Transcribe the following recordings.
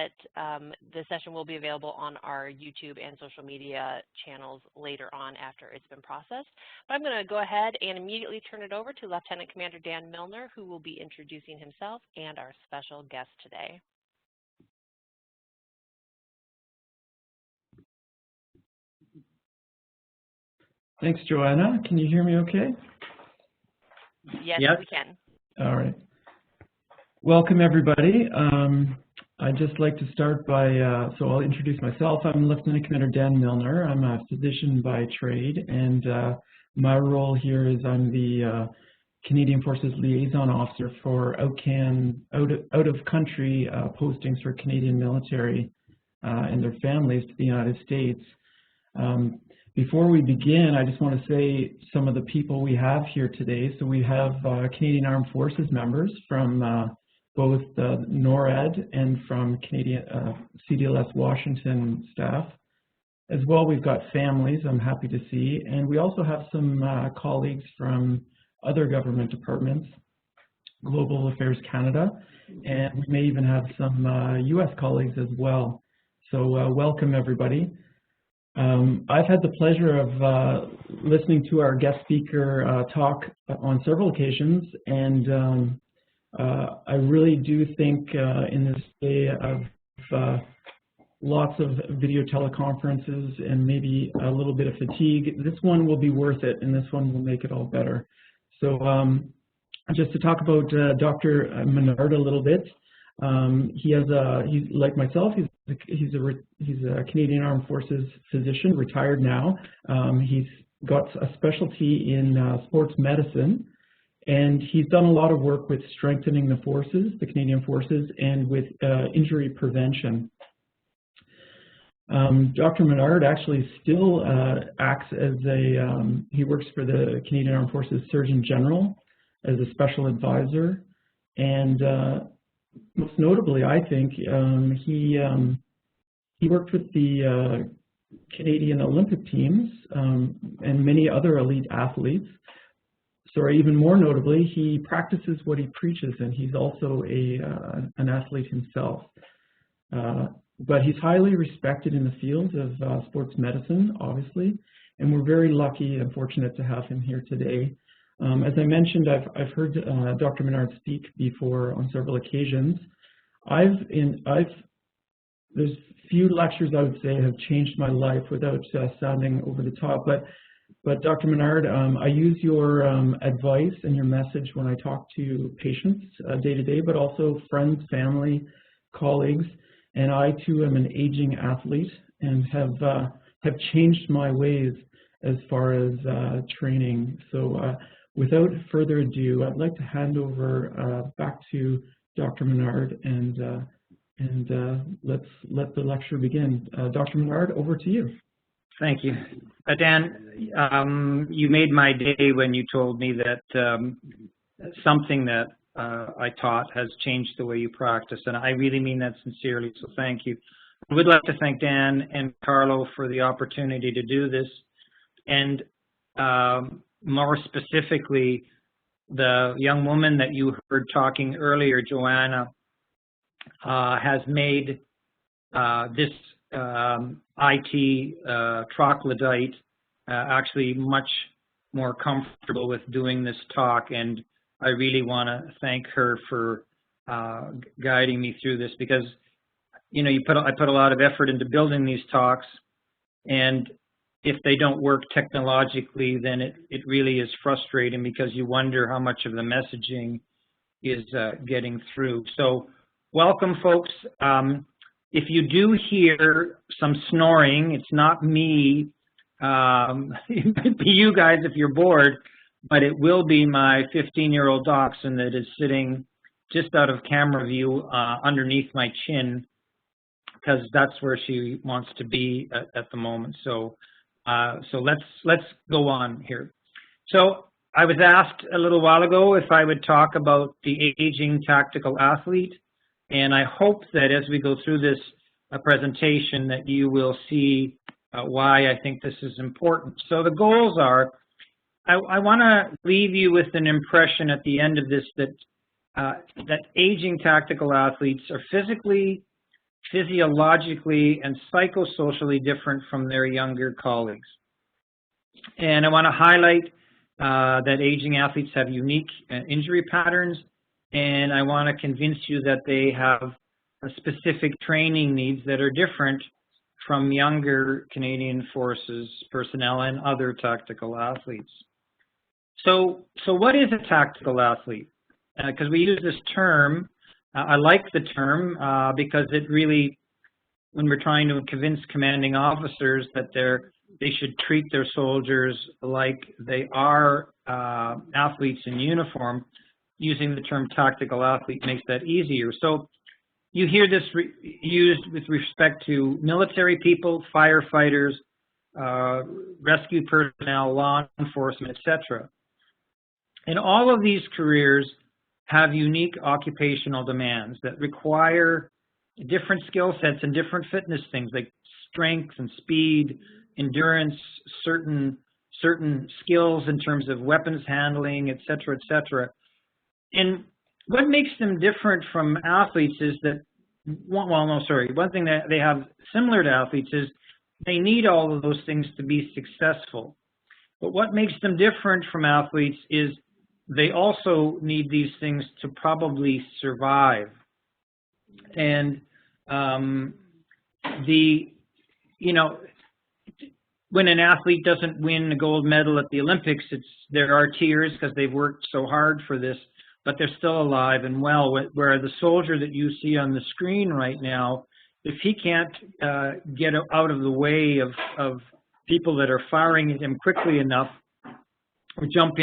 the session will be available on our YouTube and social media channels later on after it's been processed. But I'm going to go ahead and immediately turn it over to Lieutenant Commander Dan Milner, who will be introducing himself and our special guest today. Thanks, Joanna. Can you hear me okay? Yes, we can. All right. Welcome, everybody. I'd just like to start by, so I'll introduce myself. I'm Lieutenant Commander Dan Milner. I'm a physician by trade, and my role here is I'm the Canadian Forces Liaison Officer for out-of-country postings for Canadian military and their families to the United States. Before we begin, I just want to say some of the people we have here today. So we have Canadian Armed Forces members from both NORAD and from Canadian CDLS Washington staff. As well, we've got families I'm happy to see. And we also have some colleagues from other government departments, Global Affairs Canada, and we may even have some US colleagues as well. So welcome, everybody. I've had the pleasure of listening to our guest speaker talk on several occasions, and I really do think in this day of lots of video teleconferences and maybe a little bit of fatigue, this one will be worth it, and this one will make it all better. So just to talk about Dr. Menard a little bit, he's like myself, he's a Canadian Armed Forces physician, retired now. He's got a specialty in sports medicine, and he's done a lot of work with strengthening the forces, the Canadian Forces, and with injury prevention. Dr. Menard actually still acts as he works for the Canadian Armed Forces Surgeon General as a special advisor, and most notably, I think, he worked with the Canadian Olympic teams and many other elite athletes. Sorry, even more notably, he practices what he preaches, and he's also an athlete himself. But he's highly respected in the field of sports medicine, obviously, and we're very lucky and fortunate to have him here today. As I mentioned, I've heard Dr. Menard speak before on several occasions. There's few lectures I would say have changed my life without sounding over the top. But Dr. Menard, I use your advice and your message when I talk to patients day to day, but also friends, family, colleagues, and I too am an aging athlete and have changed my ways as far as training. So. Without further ado, I'd like to hand over back to Dr. Menard, and let's let the lecture begin. Dr. Menard, over to you. Thank you. Dan, you made my day when you told me that something that I taught has changed the way you practice, and I really mean that sincerely, so thank you. I would like to thank Dan and Carlo for the opportunity to do this, and more specifically, the young woman that you heard talking earlier, Joanna, has made this IT troglodyte actually much more comfortable with doing this talk, and I really want to thank her for guiding me through this, because I put a lot of effort into building these talks, and if they don't work technologically, then it really is frustrating, because you wonder how much of the messaging is getting through. So welcome, folks. If you do hear some snoring, it's not me. It might be you guys if you're bored, but it will be my 15-year-old dachshund that is sitting just out of camera view underneath my chin, because that's where she wants to be at the moment. So let's go on here. So I was asked a little while ago if I would talk about the aging tactical athlete, and I hope that as we go through this presentation that you will see why I think this is important. So the goals are, I want to leave you with an impression at the end of this that aging tactical athletes are physically physiologically and psychosocially different from their younger colleagues. And I want to highlight that aging athletes have unique injury patterns, and I want to convince you that they have specific training needs that are different from younger Canadian Forces personnel and other tactical athletes. So what is a tactical athlete? Because we use this term, I like the term because it really, when we're trying to convince commanding officers that they should treat their soldiers like they are athletes in uniform, using the term tactical athlete makes that easier. So you hear this used with respect to military people, firefighters, rescue personnel, law enforcement, etc. And all of these careers have unique occupational demands that require different skill sets and different fitness things like strength and speed, endurance, certain skills in terms of weapons handling, etc., etc. And what makes them different from athletes is that, one thing that they have similar to athletes is they need all of those things to be successful. But what makes them different from athletes is they also need these things to probably survive. And when an athlete doesn't win a gold medal at the Olympics, there are tears because they've worked so hard for this, but they're still alive and well. Where the soldier that you see on the screen right now, if he can't get out of the way of people that are firing at him quickly enough, or jump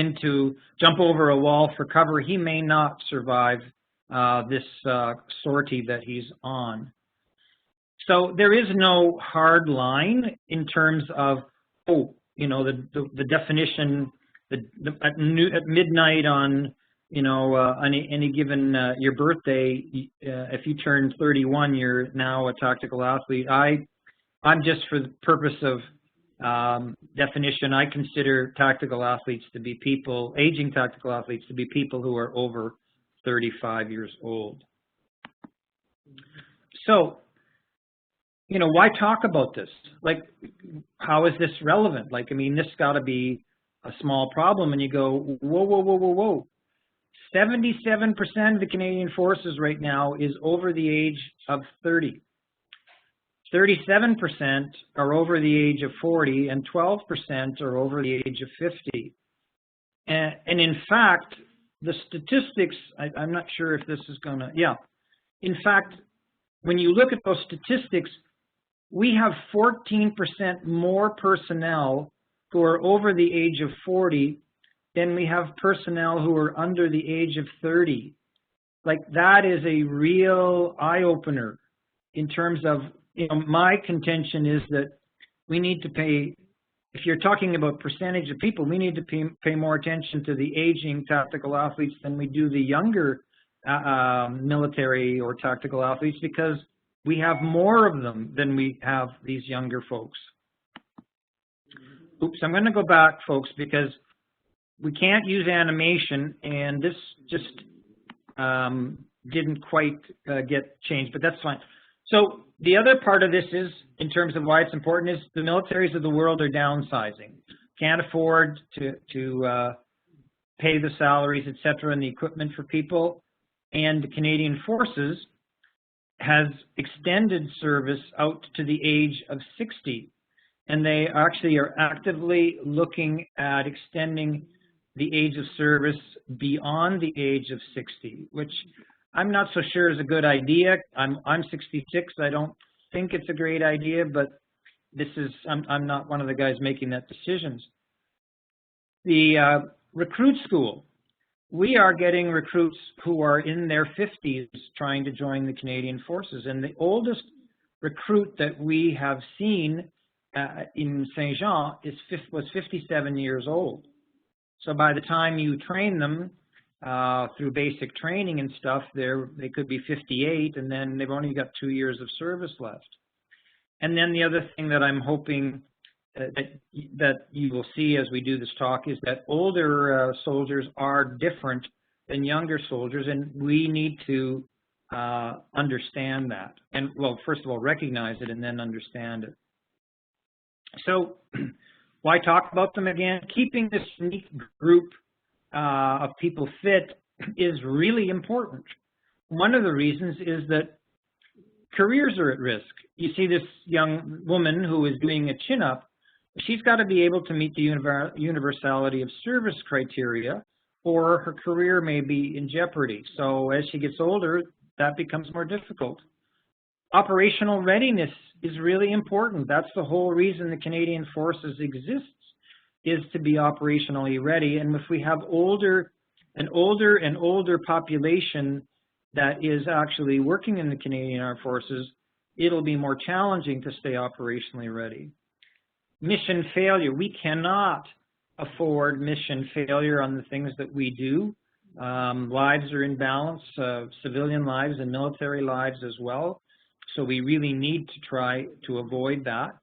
over a wall for cover, he may not survive this sortie that he's on. So there is no hard line in terms of, the definition at midnight on, on any given your birthday, if you turn 31, you're now a tactical athlete. I'm just, for the purpose of definition, I consider tactical athletes to be people, aging tactical athletes to be people who are over 35 years old. So, why talk about this? Like, how is this relevant? Like, this got to be a small problem. And you go, whoa. 77% of the Canadian Forces right now is over the age of 30. 37% are over the age of 40, and 12% are over the age of 50. And in fact, the statistics, I'm not sure if this is going to, in fact, when you look at those statistics, we have 14% more personnel who are over the age of 40 than we have personnel who are under the age of 30. Like, that is a real eye-opener in terms of, my contention is that we need to pay, if you're talking about percentage of people, we need to pay more attention to the aging tactical athletes than we do the younger military or tactical athletes, because we have more of them than we have these younger folks. Oops, I'm going to go back, folks, because we can't use animation, and this just didn't quite get changed, but that's fine. So the other part of this is, in terms of why it's important, is the militaries of the world are downsizing. Can't afford to pay the salaries, etc., and the equipment for people. And the Canadian Forces has extended service out to the age of 60. And they actually are actively looking at extending the age of service beyond the age of 60, which I'm not so sure is a good idea. I'm 66. I don't think it's a great idea, but this is, I'm not one of the guys making that decisions. The recruit school, we are getting recruits who are in their 50s trying to join the Canadian Forces. And the oldest recruit that we have seen in Saint-Jean was 57 years old. So by the time you train them through basic training and stuff, they could be 58, and then they've only got 2 years of service left. And then the other thing that I'm hoping that you will see as we do this talk is that older soldiers are different than younger soldiers, and we need to understand that. And, well, first of all, recognize it and then understand it. So why talk about them again? Keeping this unique group of people fit is really important. One of the reasons is that careers are at risk. You see this young woman who is doing a chin-up. She's got to be able to meet the universality of service criteria, or her career may be in jeopardy. So as she gets older, that becomes more difficult. Operational readiness is really important. That's the whole reason the Canadian Forces exists, is to be operationally ready. And if we have an older population that is actually working in the Canadian Armed Forces, it'll be more challenging to stay operationally ready. Mission failure. We cannot afford mission failure on the things that we do. Lives are in balance, civilian lives and military lives as well. So we really need to try to avoid that.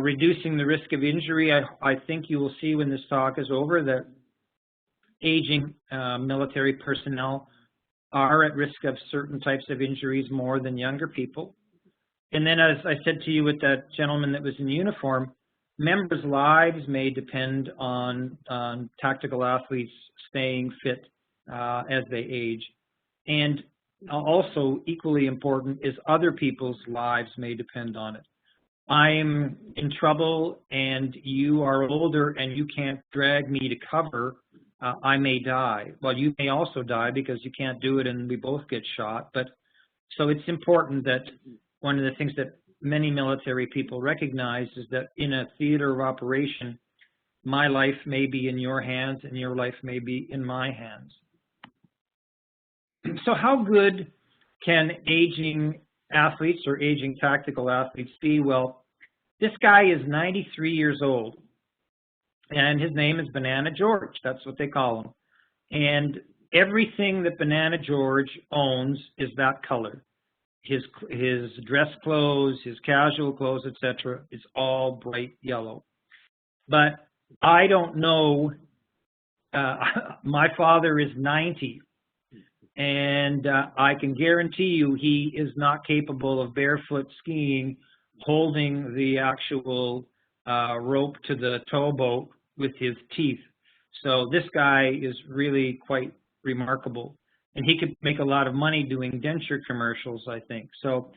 Reducing the risk of injury. I think you will see when this talk is over that aging military personnel are at risk of certain types of injuries more than younger people. And then, as I said to you with that gentleman that was in uniform, members' lives may depend on tactical athletes staying fit as they age. And also, equally important is other people's lives may depend on it. I'm in trouble and you are older and you can't drag me to cover, I may die. Well, you may also die because you can't do it and we both get shot. But so it's important that one of the things that many military people recognize is that in a theater of operation, my life may be in your hands and your life may be in my hands. So how good can aging athletes or aging tactical athletes be? Well, this guy is 93 years old, and his name is Banana George. That's what they call him. And everything that Banana George owns is that color. His dress clothes, his casual clothes, etc., is all bright yellow. But I don't know. My father is 90. And I can guarantee you he is not capable of barefoot skiing, holding the actual rope to the towboat with his teeth. So this guy is really quite remarkable. And he could make a lot of money doing denture commercials, I think. So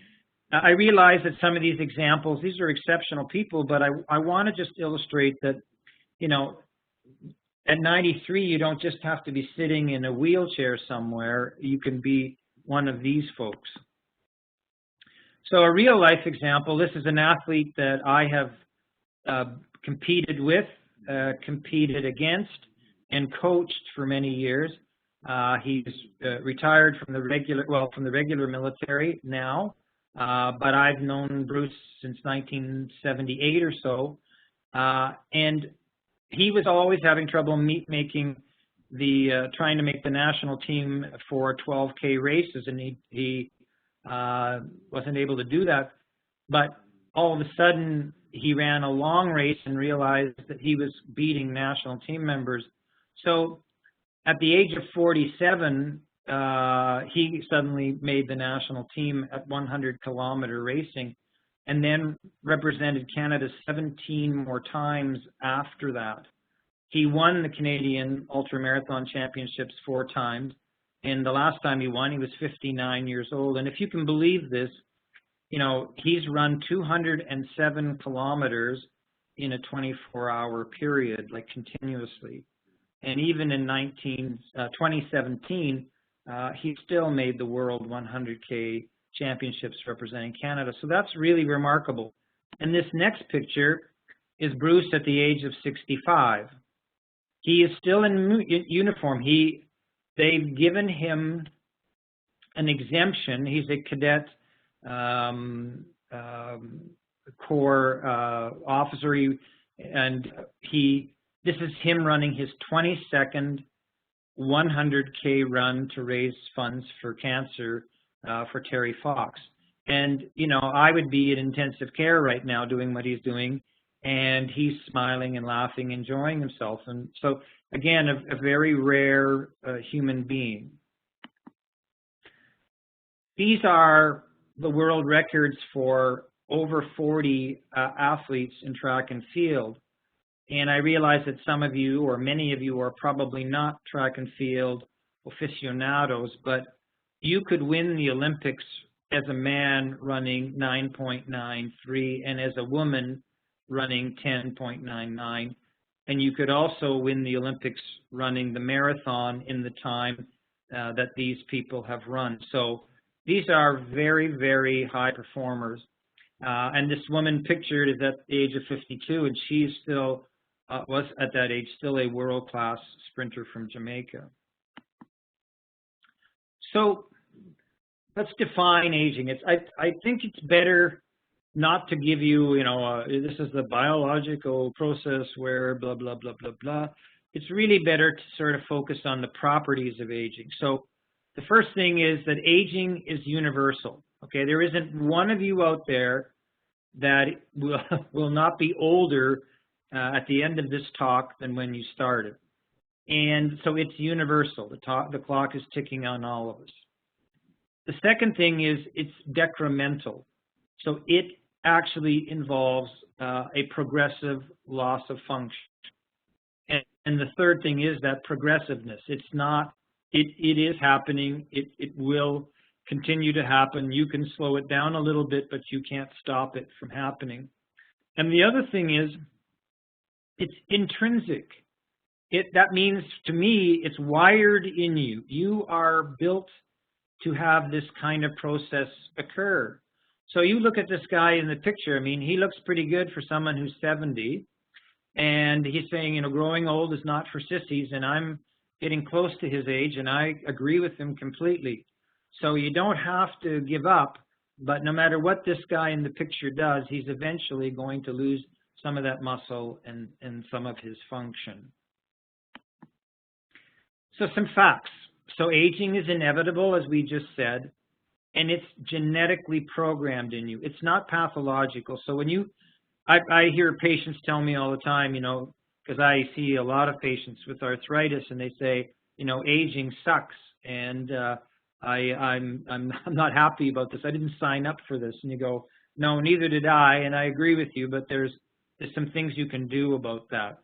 I realize that some of these examples, these are exceptional people, but I want to just illustrate that, you know, at 93, you don't just have to be sitting in a wheelchair somewhere. You can be one of these folks. So a real life example, this is an athlete that I have competed with, competed against, and coached for many years. He's retired from the regular military now, but I've known Bruce since 1978 or so, and he was always having trouble trying to make the national team for 12K races, and he wasn't able to do that. But all of a sudden, he ran a long race and realized that he was beating national team members. So at the age of 47, he suddenly made the national team at 100-kilometer racing, and then represented Canada 17 more times after that. He won the Canadian Ultramarathon Championships 4 times, and the last time he won, he was 59 years old. And if you can believe this, you know, he's run 207 kilometers in a 24-hour period, like continuously. And even in 2017, he still made the World 100K Championships representing Canada. So that's really remarkable. And this next picture is Bruce at the age of 65. He is still in uniform. They've given him an exemption. He's a cadet corps officer, this is him running his 22nd 100K run to raise funds for cancer for Terry Fox. And, you know, I would be in intensive care right now doing what he's doing, and he's smiling and laughing, enjoying himself. And so, again, a very rare human being. These are the world records for over 40 athletes in track and field. And I realize that some of you, or many of you, are probably not track and field aficionados, but you could win the Olympics as a man running 9.93 and as a woman running 10.99. And you could also win the Olympics running the marathon in the time that these people have run. So these are very, very high performers. And this woman pictured is at the age of 52, and she's still, was at that age, still a world-class sprinter from Jamaica. So let's define aging. I think it's better not to give you, this is the biological process where blah, blah, blah, blah, blah. It's really better to sort of focus on the properties of aging. So the first thing is that aging is universal. Okay, there isn't one of you out there that will not be older at the end of this talk than when you started. And so it's universal. The clock is ticking on all of us. The second thing is it's decremental. So it actually involves a progressive loss of function. And the third thing is that progressiveness. It's not, it is happening. It will continue to happen. You can slow it down a little bit, but you can't stop it from happening. And the other thing is it's intrinsic. That means, to me, it's wired in you. You are built to have this kind of process occur. So you look at this guy in the picture, I mean, he looks pretty good for someone who's 70, and he's saying, growing old is not for sissies, and I'm getting close to his age, and I agree with him completely. So you don't have to give up, but no matter what this guy in the picture does, he's eventually going to lose some of that muscle and some of his function. So some facts. So aging is inevitable, as we just said, and it's genetically programmed in you. It's not pathological. So when I hear patients tell me all the time, because I see a lot of patients with arthritis, and they say, aging sucks, and I'm not happy about this. I didn't sign up for this. And you go, no, neither did I, and I agree with you, but there's some things you can do about that.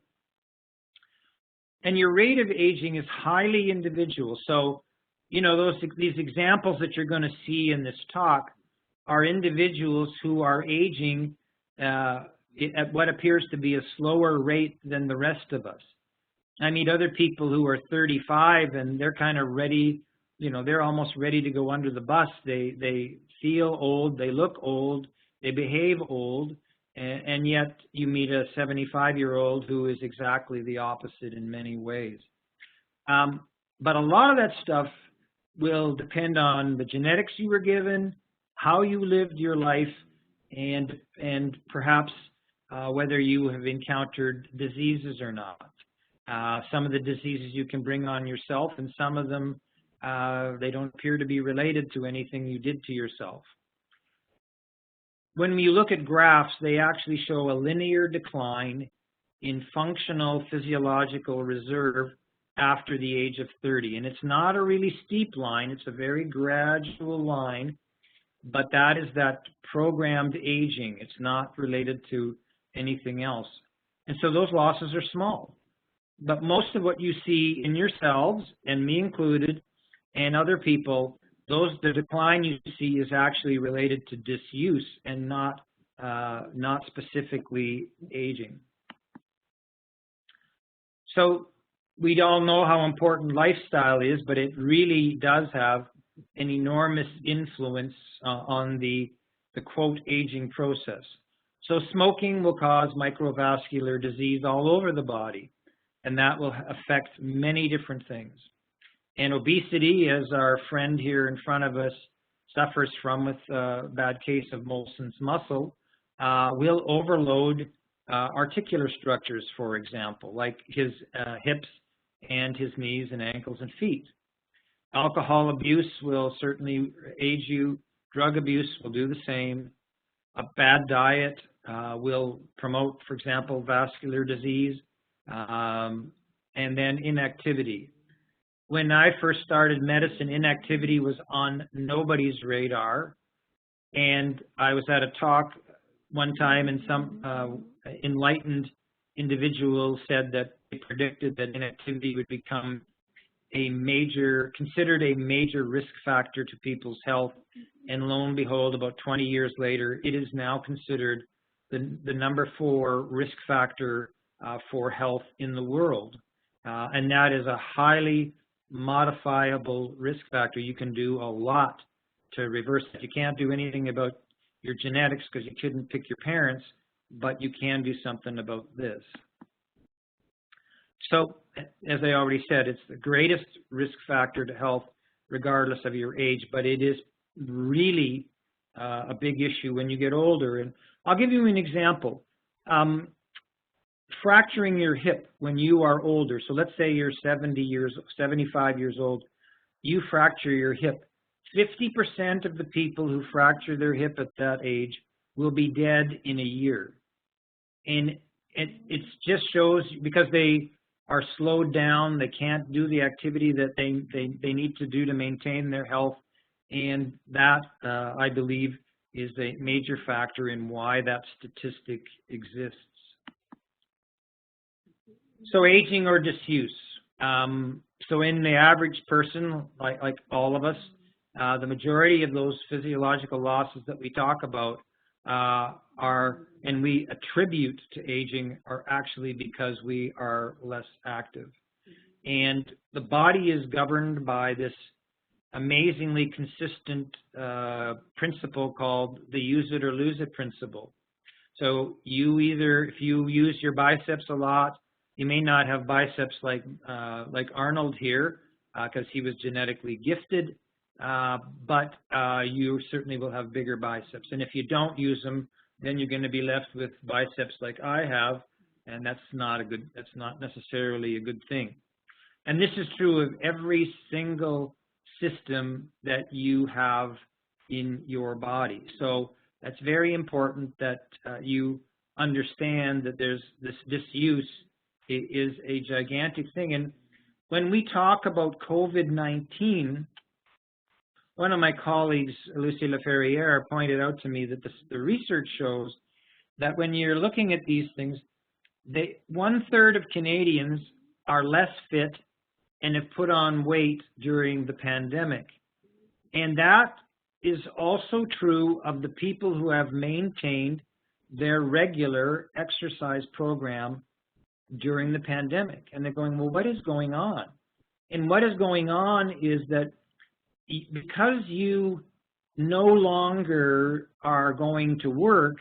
And your rate of aging is highly individual. So, these examples that you're going to see in this talk are individuals who are aging at what appears to be a slower rate than the rest of us. I meet other people who are 35 and they're kind of ready, they're almost ready to go under the bus. They feel old, they look old, they behave old, and yet you meet a 75-year-old who is exactly the opposite in many ways. But a lot of that stuff will depend on the genetics you were given, how you lived your life, and perhaps whether you have encountered diseases or not. Some of the diseases you can bring on yourself, and some of them, they don't appear to be related to anything you did to yourself. When you look at graphs, they actually show a linear decline in functional physiological reserve after the age of 30. And it's not a really steep line, it's a very gradual line, but that is that programmed aging. It's not related to anything else. And so those losses are small. But most of what you see in yourselves, and me included, and other people, the decline you see is actually related to disuse and not specifically aging. So we all know how important lifestyle is, but it really does have an enormous influence on the quote aging process. So smoking will cause microvascular disease all over the body, and that will affect many different things. And obesity, as our friend here in front of us suffers from with a bad case of Molson's muscle, will overload articular structures, for example, like his hips and his knees and ankles and feet. Alcohol abuse will certainly age you. Drug abuse will do the same. A bad diet will promote, for example, vascular disease, and then inactivity. when I first started medicine, inactivity was on nobody's radar. And I was at a talk one time, and some enlightened individual said that they predicted that inactivity would become considered a major risk factor to people's health. And lo and behold, about 20 years later, it is now considered the number 4 risk factor for health in the world. And that is a highly modifiable risk factor. You can do a lot to reverse it. You can't do anything about your genetics because you couldn't pick your parents, but you can do something about this. So, as I already said, it's the greatest risk factor to health regardless of your age, but it is really a big issue when you get older. And I'll give you an example. Fracturing your hip when you are older. So let's say you're 75 years old, you fracture your hip. 50% of the people who fracture their hip at that age will be dead in a year. And it just shows, because they are slowed down, they can't do the activity that they need to do to maintain their health. And that, I believe, is a major factor in why that statistic exists. So aging or disuse. So in the average person, like all of us, the majority of those physiological losses that we talk about and we attribute to aging are actually because we are less active. And the body is governed by this amazingly consistent principle called the use it or lose it principle. So if you use your biceps a lot, you may not have biceps like Arnold here because he was genetically gifted, but you certainly will have bigger biceps. And if you don't use them, then you're going to be left with biceps like I have, and that's not necessarily a good thing. And this is true of every single system that you have in your body. So that's very important that you understand that there's this disuse is a gigantic thing. And when we talk about COVID-19, one of my colleagues, Lucie Laferriere, pointed out to me that the research shows that when you're looking at these things, 1/3 of Canadians are less fit and have put on weight during the pandemic. And that is also true of the people who have maintained their regular exercise program during the pandemic. And they're going, well, what is going on? And what is going on is that because you no longer are going to work,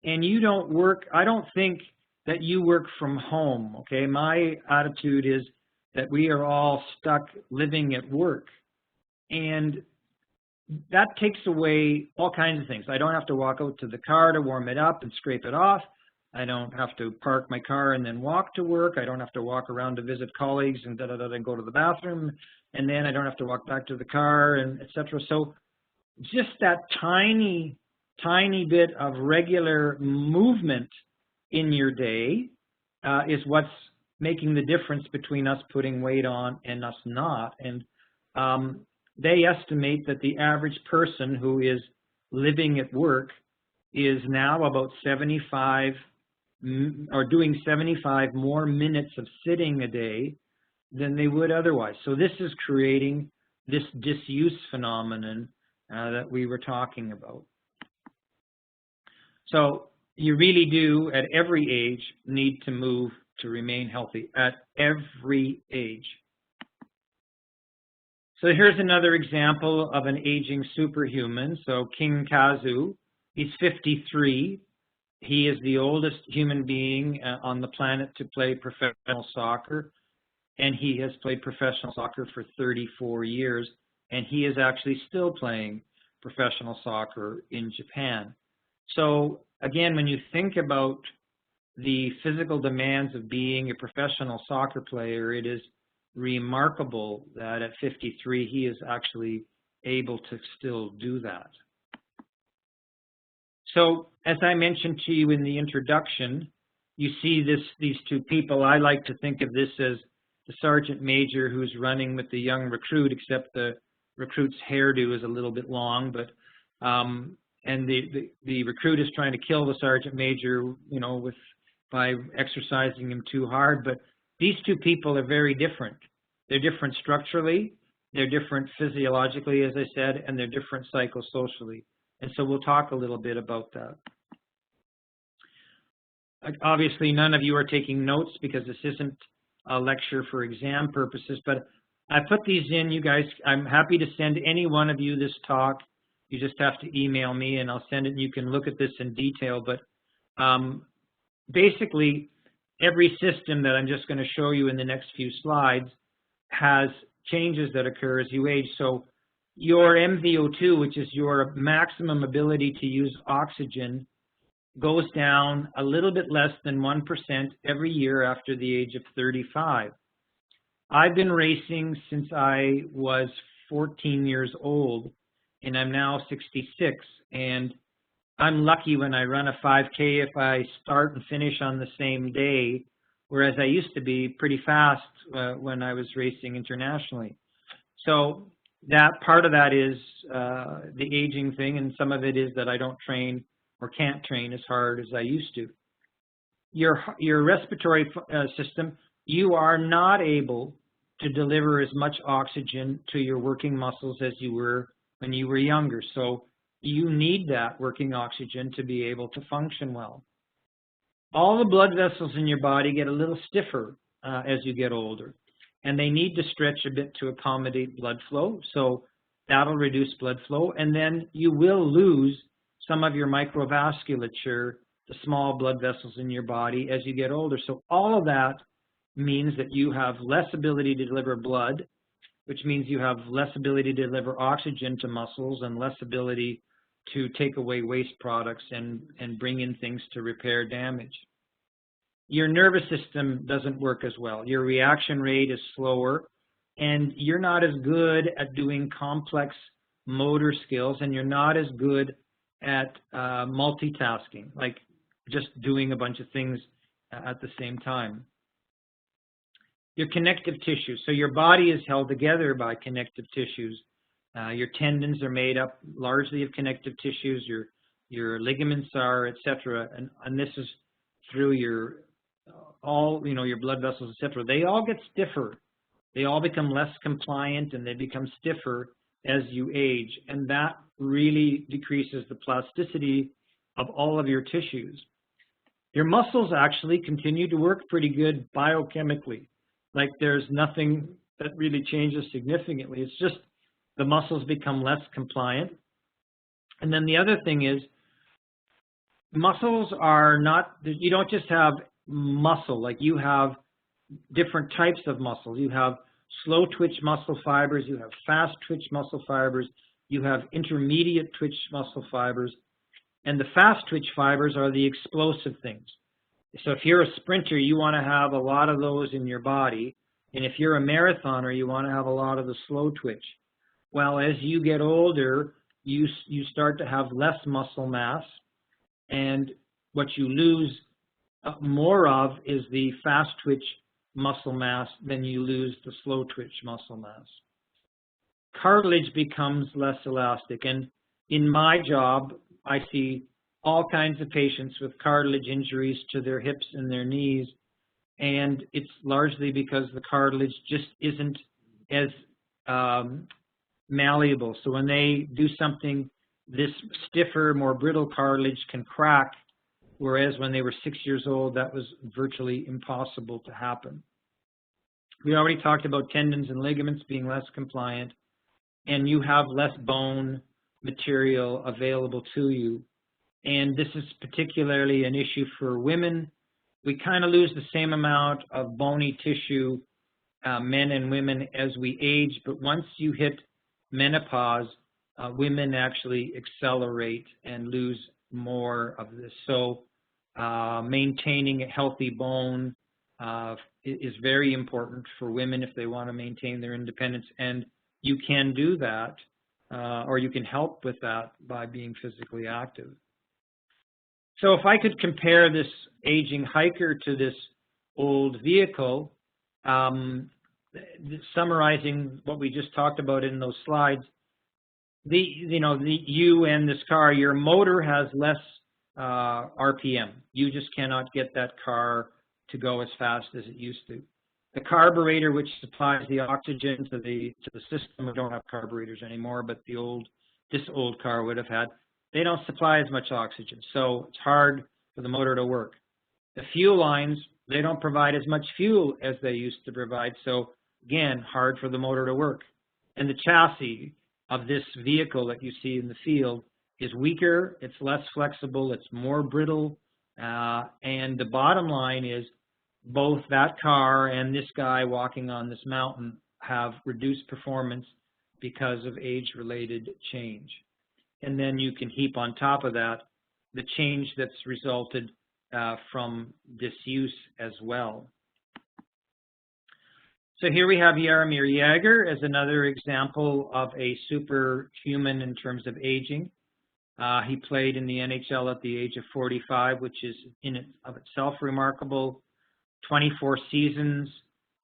and you don't work, I don't think that you work from home, okay? My attitude is that we are all stuck living at work. And that takes away all kinds of things. I don't have to walk out to the car to warm it up and scrape it off. I don't have to park my car and then walk to work. I don't have to walk around to visit colleagues and and go to the bathroom. And then I don't have to walk back to the car, and et cetera. So just that tiny bit of regular movement in your day is what's making the difference between us putting weight on and us not. And they estimate that the average person who is living at work is now about 75 or doing 75 more minutes of sitting a day than they would otherwise. So this is creating this disuse phenomenon that we were talking about. So you really do, at every age, need to move to remain healthy, at every age. So here's another example of an aging superhuman. So King Kazu, he's 53. He is the oldest human being on the planet to play professional soccer, and he has played professional soccer for 34 years, and he is actually still playing professional soccer in Japan. So again, when you think about the physical demands of being a professional soccer player, it is remarkable that at 53 he is actually able to still do that. So as I mentioned to you in the introduction, you see these two people. I like to think of this as the sergeant major who's running with the young recruit, except the recruit's hairdo is a little bit long, but and the recruit is trying to kill the sergeant major, you know, by exercising him too hard. But these two people are very different. They're different structurally, they're different physiologically, as I said, and they're different psychosocially. And so we'll talk a little bit about that. Obviously, none of you are taking notes because this isn't a lecture for exam purposes, but I put these in, you guys. I'm happy to send any one of you this talk. You just have to email me and I'll send it and you can look at this in detail. But basically, every system that I'm just going to show you in the next few slides has changes that occur as you age. So your MVO2, which is your maximum ability to use oxygen, goes down a little bit less than 1% every year after the age of 35. I've been racing since I was 14 years old, and I'm now 66. And I'm lucky when I run a 5K if I start and finish on the same day, whereas I used to be pretty fast when I was racing internationally. So that part of that is the aging thing, and some of it is that I don't train or can't train as hard as I used to. Your respiratory system, you are not able to deliver as much oxygen to your working muscles as you were when you were younger. So you need that working oxygen to be able to function well. All the blood vessels in your body get a little stiffer as you get older, and they need to stretch a bit to accommodate blood flow. So that'll reduce blood flow, and then you will lose some of your microvasculature, the small blood vessels in your body, as you get older. So all of that means that you have less ability to deliver blood, which means you have less ability to deliver oxygen to muscles and less ability to take away waste products and bring in things to repair damage. Your nervous system doesn't work as well. Your reaction rate is slower, and you're not as good at doing complex motor skills, and you're not as good at multitasking, like just doing a bunch of things at the same time. Your connective tissue. So your body is held together by connective tissues. Your tendons are made up largely of connective tissues. Your ligaments are, etc. And this is through your your blood vessels, etc. They all get stiffer. They all become less compliant, and they become stiffer as you age, and that really decreases the plasticity of all of your tissues. Your muscles actually continue to work pretty good biochemically. Like there's nothing that really changes significantly. It's just the muscles become less compliant. And then the other thing is, muscles are not, you don't just have muscle, like you have different types of muscles. You have slow twitch muscle fibers, you have fast twitch muscle fibers, you have intermediate twitch muscle fibers, and the fast twitch fibers are the explosive things. So if you're a sprinter, you want to have a lot of those in your body, and if you're a marathoner, you want to have a lot of the slow twitch. Well, as you get older, you start to have less muscle mass, and what you lose more of is the fast twitch muscle mass than you lose the slow twitch muscle mass. Cartilage becomes less elastic, and in my job, I see all kinds of patients with cartilage injuries to their hips and their knees, and it's largely because the cartilage just isn't as malleable. So when they do something, this stiffer, more brittle cartilage can crack, whereas when they were 6 years old, that was virtually impossible to happen. We already talked about tendons and ligaments being less compliant, and you have less bone material available to you. And this is particularly an issue for women. We kind of lose the same amount of bony tissue, men and women, as we age, but once you hit menopause, women actually accelerate and lose more of this. So maintaining a healthy bone is very important for women if they want to maintain their independence, and you can do that, or you can help with that by being physically active. So if I could compare this aging hiker to this old vehicle, summarizing what we just talked about in those slides, you and this car, your motor has less RPM. You just cannot get that car to go as fast as it used to. The carburetor, which supplies the oxygen to the system, we don't have carburetors anymore, but this old car would have had, they don't supply as much oxygen, so it's hard for the motor to work. The fuel lines, they don't provide as much fuel as they used to provide, so again, hard for the motor to work. And the chassis of this vehicle that you see in the field is weaker, it's less flexible, it's more brittle, and the bottom line is both that car and this guy walking on this mountain have reduced performance because of age-related change. And then you can heap on top of that the change that's resulted from disuse as well. So here we have Jaromir Yeager as another example of a superhuman in terms of aging. He played in the NHL at the age of 45, which is in of itself remarkable. 24 seasons.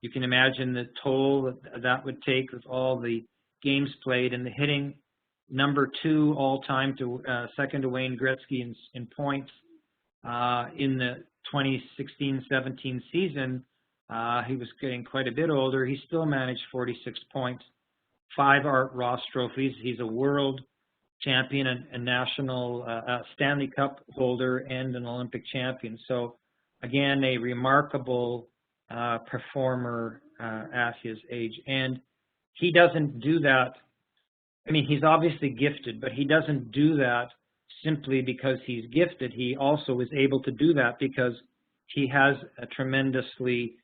You can imagine the toll that would take with all the games played and the hitting. Number 2 all-time to second to Wayne Gretzky in points. In the 2016-17 season, he was getting quite a bit older. He still managed 46 points, 5 Art Ross trophies. He's a world champion, a national Stanley Cup holder, and an Olympic champion. So again, a remarkable performer at his age. And he doesn't do that. I mean, he's obviously gifted, but he doesn't do that simply because he's gifted. He also is able to do that because he has a tremendously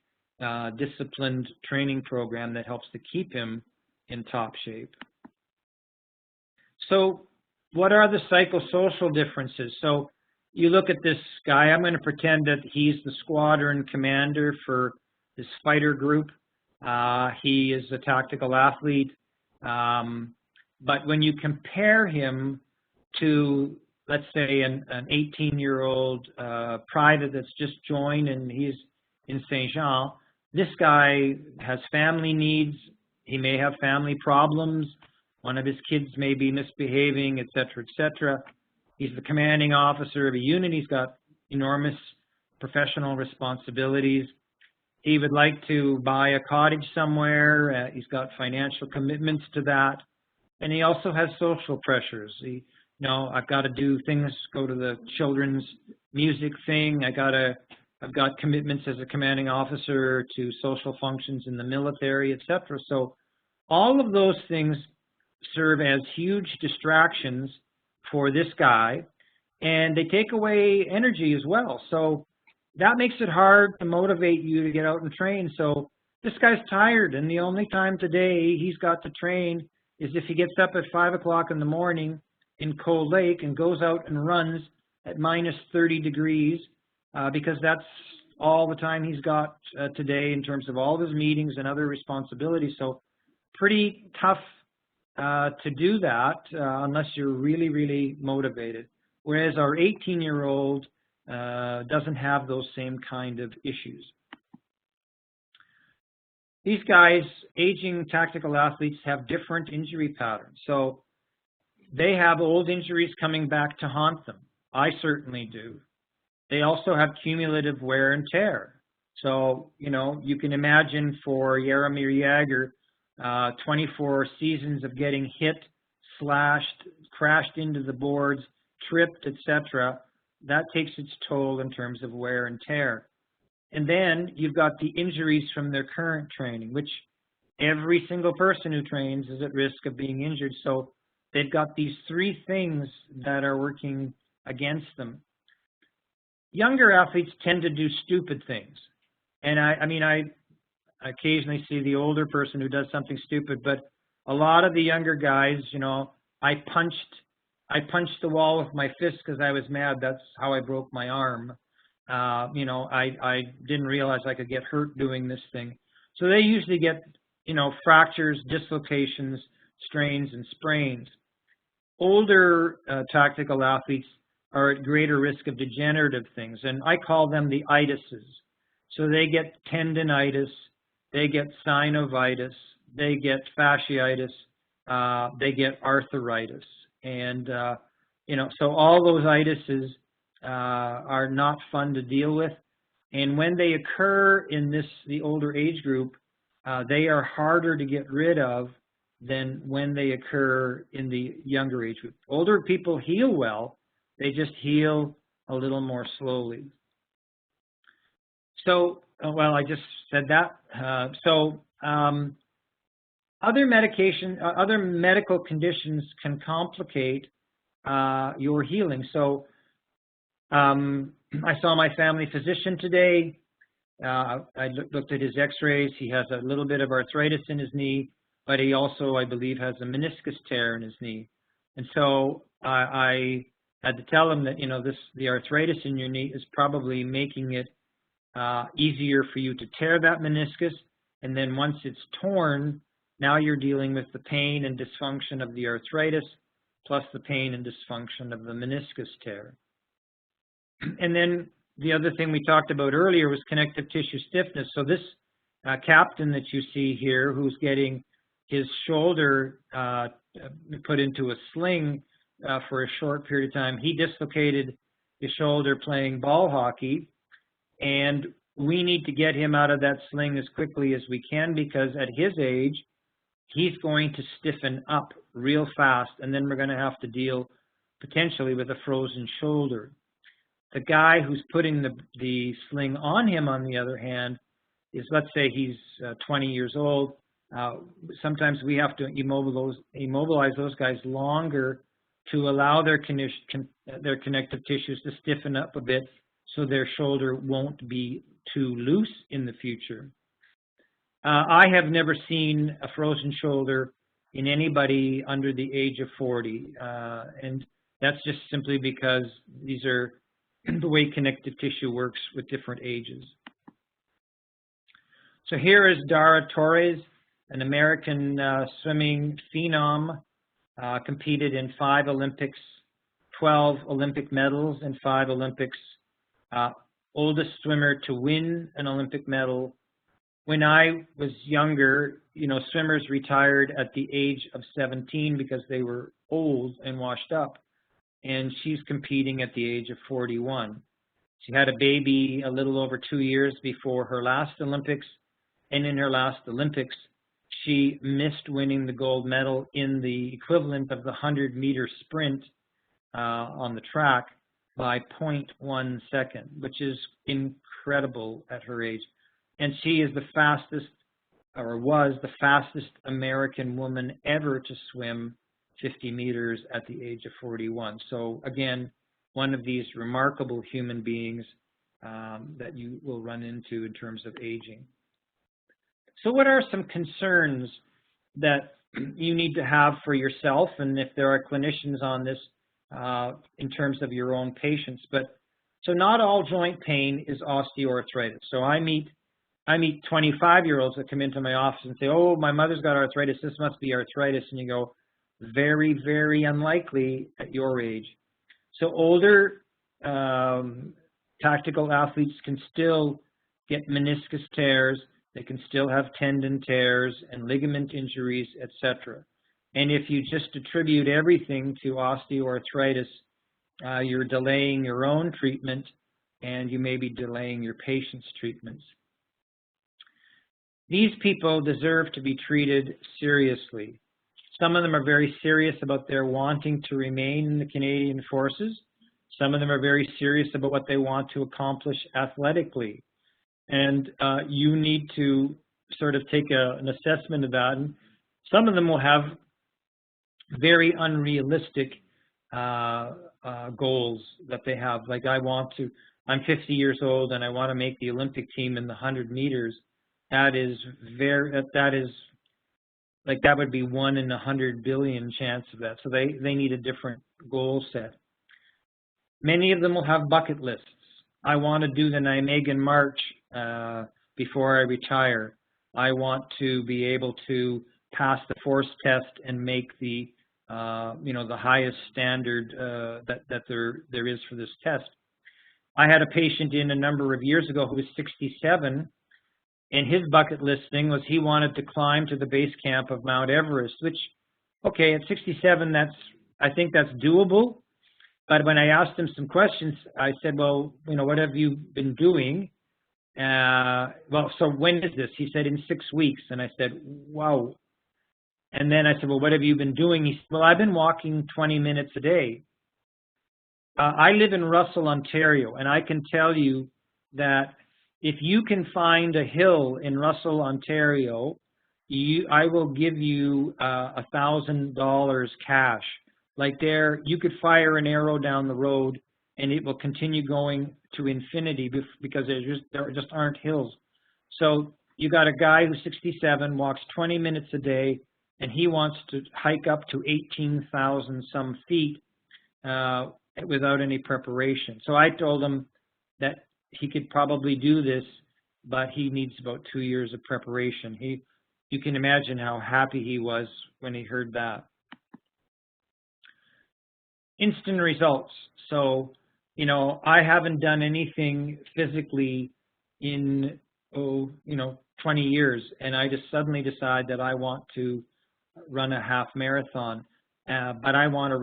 disciplined training program that helps to keep him in top shape. So what are the psychosocial differences? So you look at this guy, I'm going to pretend that he's the squadron commander for this fighter group. He is a tactical athlete. But when you compare him to, let's say, an 18-year-old private that's just joined and he's in St. Jean, this guy has family needs. He may have family problems. One of his kids may be misbehaving, et cetera, et cetera. He's the commanding officer of a unit. He's got enormous professional responsibilities. He would like to buy a cottage somewhere. He's got financial commitments to that. And he also has social pressures. I've got to do things, go to the children's music thing. I've got commitments as a commanding officer to social functions in the military, et cetera. So all of those things serve as huge distractions for this guy, and they take away energy as well. So that makes it hard to motivate you to get out and train. So this guy's tired, and the only time today he's got to train is if he gets up at 5 o'clock in the morning in Cold Lake and goes out and runs at minus 30 degrees, because that's all the time he's got today in terms of all of his meetings and other responsibilities. So pretty tough to do that unless you're really, really motivated. Whereas our 18-year-old doesn't have those same kind of issues. These guys, aging tactical athletes, have different injury patterns. So they have old injuries coming back to haunt them. I certainly do. They also have cumulative wear and tear. So, you can imagine for Jaromir Yeager, 24 seasons of getting hit, slashed, crashed into the boards, tripped, etc. That takes its toll in terms of wear and tear. And then you've got the injuries from their current training, which every single person who trains is at risk of being injured. So they've got these 3 things that are working against them. Younger athletes tend to do stupid things. And I occasionally see the older person who does something stupid, but a lot of the younger guys, I punched the wall with my fist because I was mad. That's how I broke my arm. I didn't realize I could get hurt doing this thing. So they usually get, fractures, dislocations, strains, and sprains. Older tactical athletes are at greater risk of degenerative things, and I call them the itises. So they get tendinitis, they get synovitis, they get fasciitis, they get arthritis. And, so all those itises are not fun to deal with. And when they occur in the older age group, they are harder to get rid of than when they occur in the younger age group. Older people heal well, they just heal a little more slowly. So, well, I just said that. Other medical conditions can complicate your healing. So, I saw my family physician today. I looked at his x-rays. He has a little bit of arthritis in his knee, but he also, I believe, has a meniscus tear in his knee. And so I had to tell him that, the arthritis in your knee is probably making it easier for you to tear that meniscus. And then once it's torn, now you're dealing with the pain and dysfunction of the arthritis, plus the pain and dysfunction of the meniscus tear. And then the other thing we talked about earlier was connective tissue stiffness. So this captain that you see here, who's getting his shoulder put into a sling for a short period of time, he dislocated his shoulder playing ball hockey. And we need to get him out of that sling as quickly as we can, because at his age, he's going to stiffen up real fast, and then we're going to have to deal potentially with a frozen shoulder. The guy who's putting the sling on him, on the other hand, is, let's say he's 20 years old. Sometimes we have to immobilize those guys longer to allow their connective tissues to stiffen up a bit so their shoulder won't be too loose in the future. I have never seen a frozen shoulder in anybody under the age of 40, and that's just simply because these are the way connective tissue works with different ages. So here is Dora Torres, an American swimming phenom, competed in 5 Olympics, 12 Olympic medals in 5 Olympics, oldest swimmer to win an Olympic medal. When I was younger, swimmers retired at the age of 17 because they were old and washed up. And she's competing at the age of 41. She had a baby a little over 2 years before her last Olympics. And in her last Olympics, she missed winning the gold medal in the equivalent of the 100-meter sprint on the track by 0.1 second, which is incredible at her age. And she is the fastest, or was the fastest American woman ever to swim 50 meters at the age of 41. So again, one of these remarkable human beings that you will run into in terms of aging. So what are some concerns that you need to have for yourself, and if there are clinicians on this in terms of your own patients? So not all joint pain is osteoarthritis. So I meet 25-year-olds that come into my office and say, oh, my mother's got arthritis, this must be arthritis. And you go, very, very unlikely at your age. So older tactical athletes can still get meniscus tears, they can still have tendon tears and ligament injuries, etc. And if you just attribute everything to osteoarthritis, you're delaying your own treatment, and you may be delaying your patient's treatments. These people deserve to be treated seriously. Some of them are very serious about their wanting to remain in the Canadian Forces. Some of them are very serious about what they want to accomplish athletically. And you need to sort of take an assessment of that. And some of them will have very unrealistic goals that they have. Like, I'm 50 years old and I want to make the Olympic team in the 100 meters. That would be 1 in 100 billion chance of that. So they need a different goal set. Many of them will have bucket lists. I want to do the Nijmegen March before I retire. I want to be able to pass the force test and make the the highest standard that there is for this test. I had a patient in a number of years ago who was 67, And his bucket list thing was he wanted to climb to the base camp of Mount Everest, which, okay, at 67, I think that's doable. But when I asked him some questions, I said, well, what have you been doing? Well, so when is this? He said, in 6 weeks. And I said, wow. And then I said, well, what have you been doing? He said, well, I've been walking 20 minutes a day. I live in Russell, Ontario, and I can tell you that if you can find a hill in Russell, Ontario, I will give you $1,000 cash. Like there, you could fire an arrow down the road and it will continue going to infinity because there just aren't hills. So you got a guy who's 67, walks 20 minutes a day, and he wants to hike up to 18,000 some feet without any preparation. So I told him that he could probably do this, but he needs about 2 years of preparation. You can imagine how happy he was when he heard that. Instant results. So, I haven't done anything physically in, 20 years, and I just suddenly decide that I want to run a half marathon. But I want to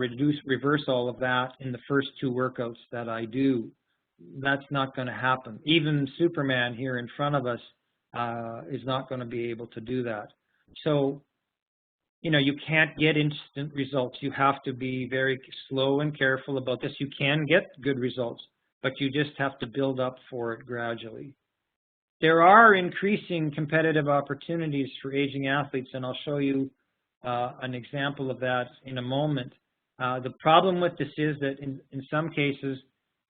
reverse all of that in the first 2 workouts that I do. That's not going to happen. Even Superman here in front of us is not going to be able to do that. So, you can't get instant results. You have to be very slow and careful about this. You can get good results, but you just have to build up for it gradually. There are increasing competitive opportunities for aging athletes, and I'll show you an example of that in a moment. The problem with this is that in some cases,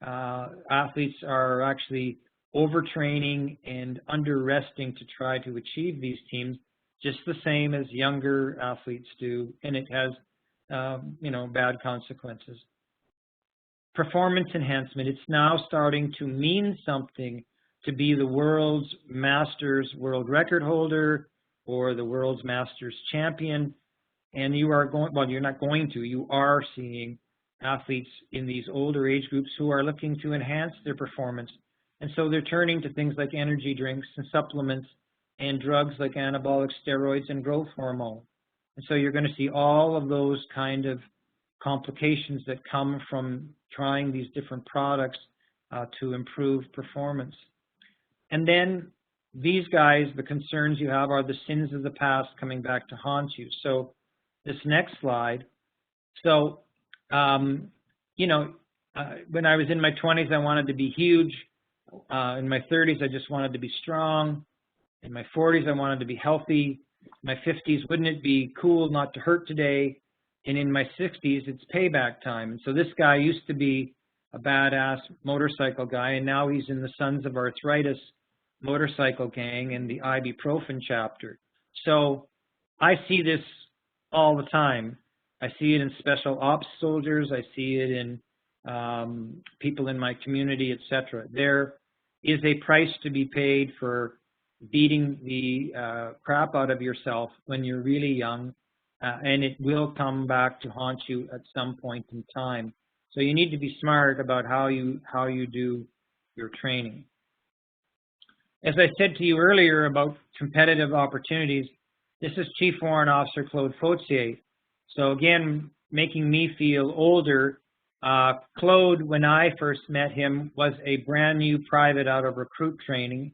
athletes are actually overtraining and under-resting to try to achieve these teams, just the same as younger athletes do, and it has, bad consequences. Performance enhancement, it's now starting to mean something to be the world's Masters world record holder or the world's Masters champion, and you are going, well, you're not going to, you are seeing athletes in these older age groups who are looking to enhance their performance, and so they're turning to things like energy drinks and supplements and drugs like anabolic steroids and growth hormone. And so you're going to see all of those kind of complications that come from trying these different products to improve performance. And then these guys, the concerns you have are the sins of the past coming back to haunt you. So this next slide. So, when I was in my 20s, I wanted to be huge. In my 30s, I just wanted to be strong. In my 40s, I wanted to be healthy. In my 50s, wouldn't it be cool not to hurt today? And in my 60s, it's payback time. And so this guy used to be a badass motorcycle guy, and now he's in the Sons of Arthritis motorcycle gang in the ibuprofen chapter. So I see this all the time. I see it in special ops soldiers. I see it in people in my community, etc. There is a price to be paid for beating the crap out of yourself when you're really young, and it will come back to haunt you at some point in time. So you need to be smart about how you do your training. As I said to you earlier about competitive opportunities, this is Chief Warrant Officer Claude Fautier. So again, making me feel older. Claude, when I first met him, was a brand new private out of recruit training,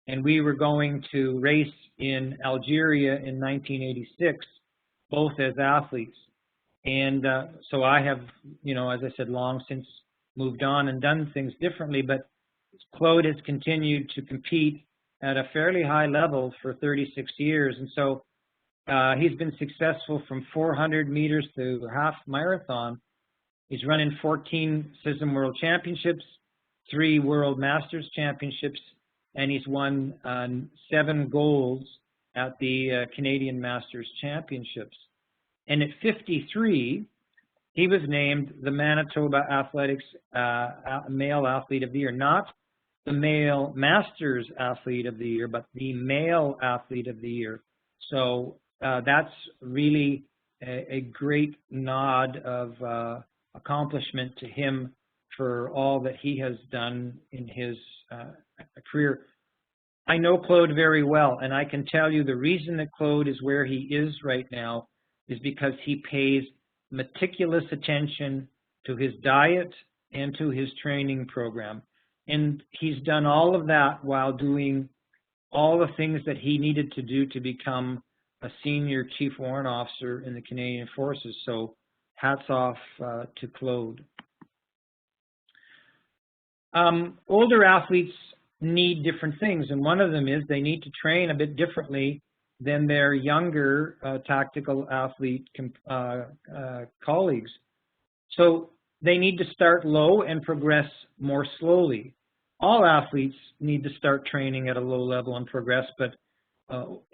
and we were going to race in Algeria in 1986, both as athletes. And so I have, as I said, long since moved on and done things differently, but Claude has continued to compete at a fairly high level for 36 years. And so he's been successful from 400 meters to the half marathon. He's running 14 CISM World Championships, 3 World Masters Championships, and he's won 7 golds at the Canadian Masters Championships. And at 53, he was named the Manitoba Athletics Male Athlete of the Year, not the Male Masters Athlete of the Year, but the Male Athlete of the Year. So that's really a great nod of accomplishment to him for all that he has done in his career. I know Claude very well, and I can tell you the reason that Claude is where he is right now is because he pays meticulous attention to his diet and to his training program. And he's done all of that while doing all the things that he needed to do to become a senior chief warrant officer in the Canadian Forces. So hats off to Claude. Older athletes need different things, and one of them is they need to train a bit differently than their younger tactical athlete colleagues. So they need to start low and progress more slowly. All athletes need to start training at a low level and progress, but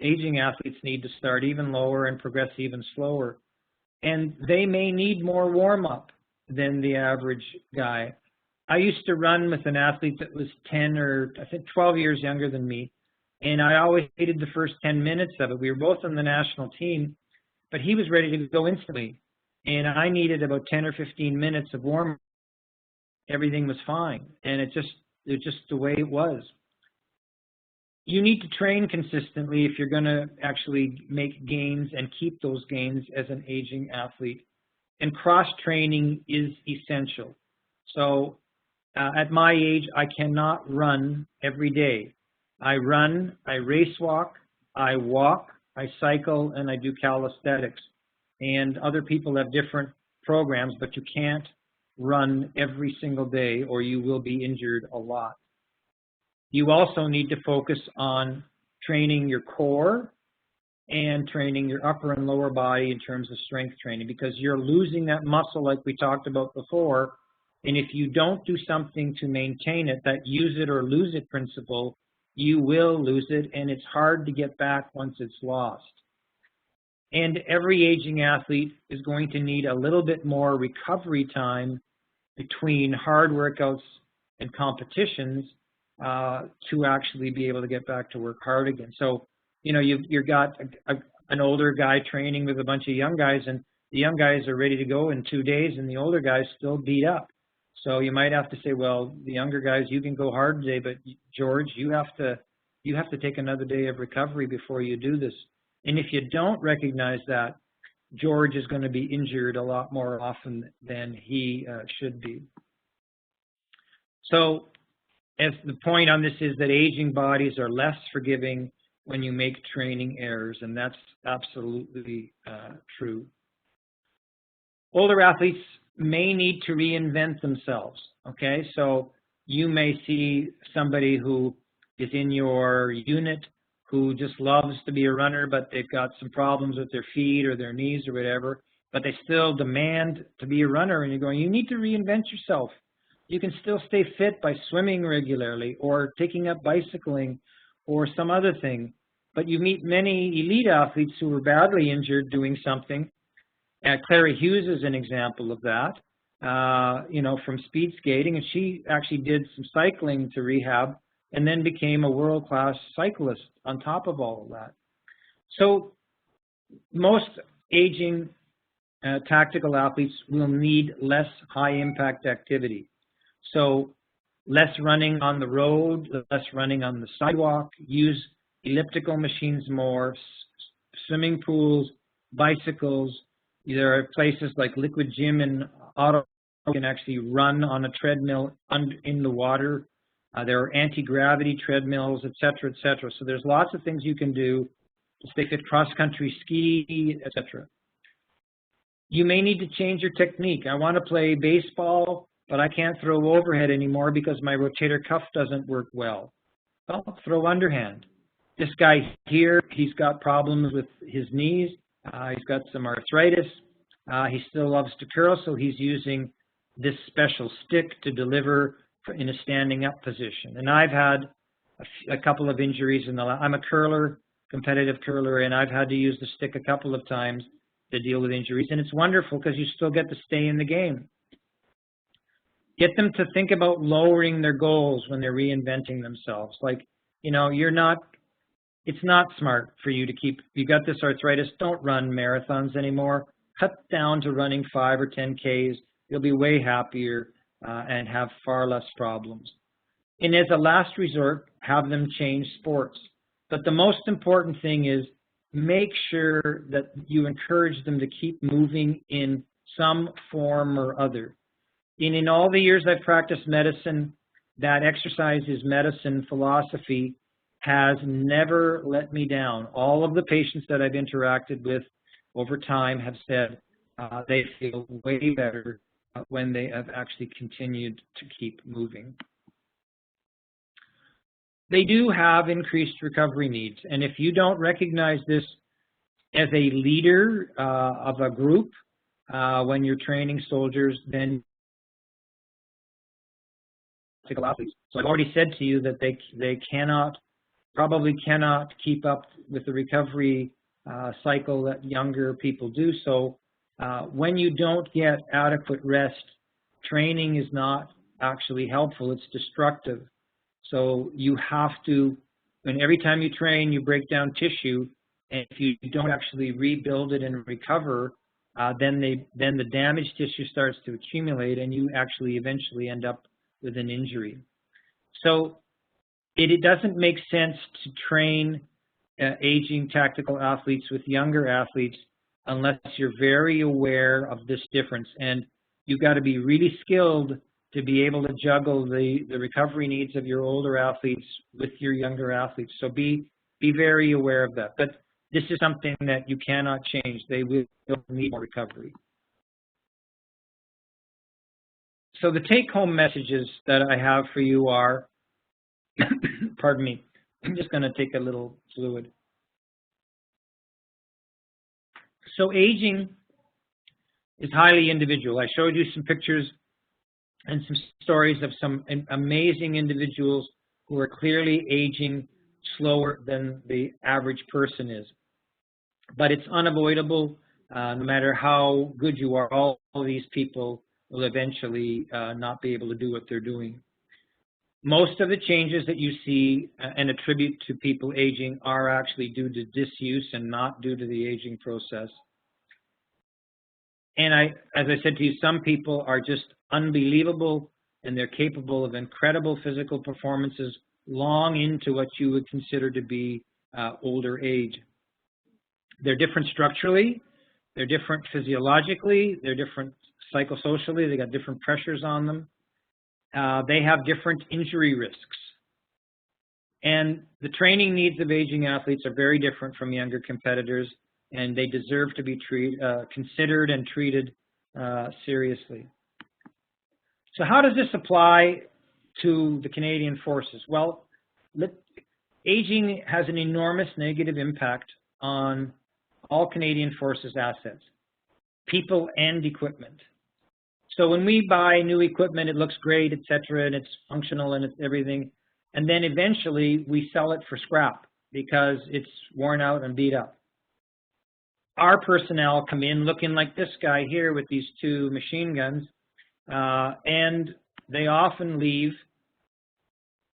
aging athletes need to start even lower and progress even slower. And they may need more warm-up than the average guy. I used to run with an athlete that was 10 or I think 12 years younger than me, and I always hated the first 10 minutes of it. We were both on the national team, but he was ready to go instantly, and I needed about 10 or 15 minutes of warm-up. Everything was fine, and it's just the way it was. You need to train consistently if you're going to actually make gains and keep those gains as an aging athlete, and cross-training is essential. So at my age, I cannot run every day. I run, I race walk, I walk, I cycle, and I do calisthenics. And other people have different programs, but you can't run every single day or you will be injured a lot. You also need to focus on training your core and training your upper and lower body in terms of strength training, because you're losing that muscle like we talked about before. And if you don't do something to maintain it, that use it or lose it principle, you will lose it, and it's hard to get back once it's lost. And every aging athlete is going to need a little bit more recovery time between hard workouts and competitions to actually be able to get back to work hard again. So, you know, you've got an older guy training with a bunch of young guys, and the young guys are ready to go in 2 days, and the older guys still beat up. So you might have to say, well, the younger guys, you can go hard today, but George, you have to take another day of recovery before you do this. And if you don't recognize that, George is going to be injured a lot more often than he should be. So as the point on this is that aging bodies are less forgiving when you make training errors, and that's absolutely true. Older athletes may need to reinvent themselves, okay? So you may see somebody who is in your unit who just loves to be a runner, but they've got some problems with their feet or their knees or whatever, but they still demand to be a runner, and you're going, you need to reinvent yourself. You can still stay fit by swimming regularly or taking up bicycling or some other thing, but you meet many elite athletes who were badly injured doing something. Clary Hughes is an example of that, you know, from speed skating, and she actually did some cycling to rehab and then became a world-class cyclist on top of all of that. So most aging tactical athletes will need less high-impact activity. So less running on the road, less running on the sidewalk, use elliptical machines more, swimming pools, bicycles. There are places like Liquid Gym in Ottawa you can actually run on a treadmill in the water. There are anti-gravity treadmills, et cetera, et cetera. So there's lots of things you can do to stay fit, cross-country ski, et cetera. You may need to change your technique. I want to play baseball, but I can't throw overhead anymore because my rotator cuff doesn't work well. Well, throw underhand. This guy here, he's got problems with his knees. He's got some arthritis. He still loves to curl, so he's using this special stick to deliver in a standing up position. And I've had a couple of injuries I'm a curler, competitive curler, and I've had to use the stick a couple of times to deal with injuries. And it's wonderful because you still get to stay in the game. Get them to think about lowering their goals when they're reinventing themselves. Like, you know, it's not smart for you to you got this arthritis, don't run marathons anymore. Cut down to running 5 or 10 Ks. You'll be way happier and have far less problems. And as a last resort, have them change sports. But the most important thing is make sure that you encourage them to keep moving in some form or other. And in all the years I've practiced medicine, that exercise is medicine philosophy has never let me down. All of the patients that I've interacted with over time have said they feel way better when they have actually continued to keep moving. They do have increased recovery needs, and if you don't recognize this as a leader of a group when you're training soldiers, then athletes. So I've already said to you that they probably cannot keep up with the recovery cycle that younger people do. So when you don't get adequate rest, training is not actually helpful, it's destructive. So you have to, and every time you train, you break down tissue, and if you don't actually rebuild it and recover, then the damaged tissue starts to accumulate, and you actually eventually end up with an injury. So it doesn't make sense to train aging tactical athletes with younger athletes unless you're very aware of this difference. And you've got to be really skilled to be able to juggle the recovery needs of your older athletes with your younger athletes. So be very aware of that. But this is something that you cannot change. They will need more recovery. So the take-home messages that I have for you are, pardon me, I'm just going to take a little fluid. So aging is highly individual. I showed you some pictures and some stories of some amazing individuals who are clearly aging slower than the average person is. But it's unavoidable. No matter how good you are, all these people will eventually not be able to do what they're doing. Most of the changes that you see and attribute to people aging are actually due to disuse and not due to the aging process. And as I said to you, some people are just unbelievable, and they're capable of incredible physical performances long into what you would consider to be older age. They're different structurally, they're different physiologically, they're different psychosocially, they got different pressures on them. They have different injury risks. And the training needs of aging athletes are very different from younger competitors, and they deserve to be considered and treated seriously. So how does this apply to the Canadian Forces? Well, aging has an enormous negative impact on all Canadian Forces assets, people and equipment. So when we buy new equipment, it looks great, etc., and it's functional and it's everything, and then eventually we sell it for scrap because it's worn out and beat up. Our personnel come in looking like this guy here with these two machine guns, and they often leave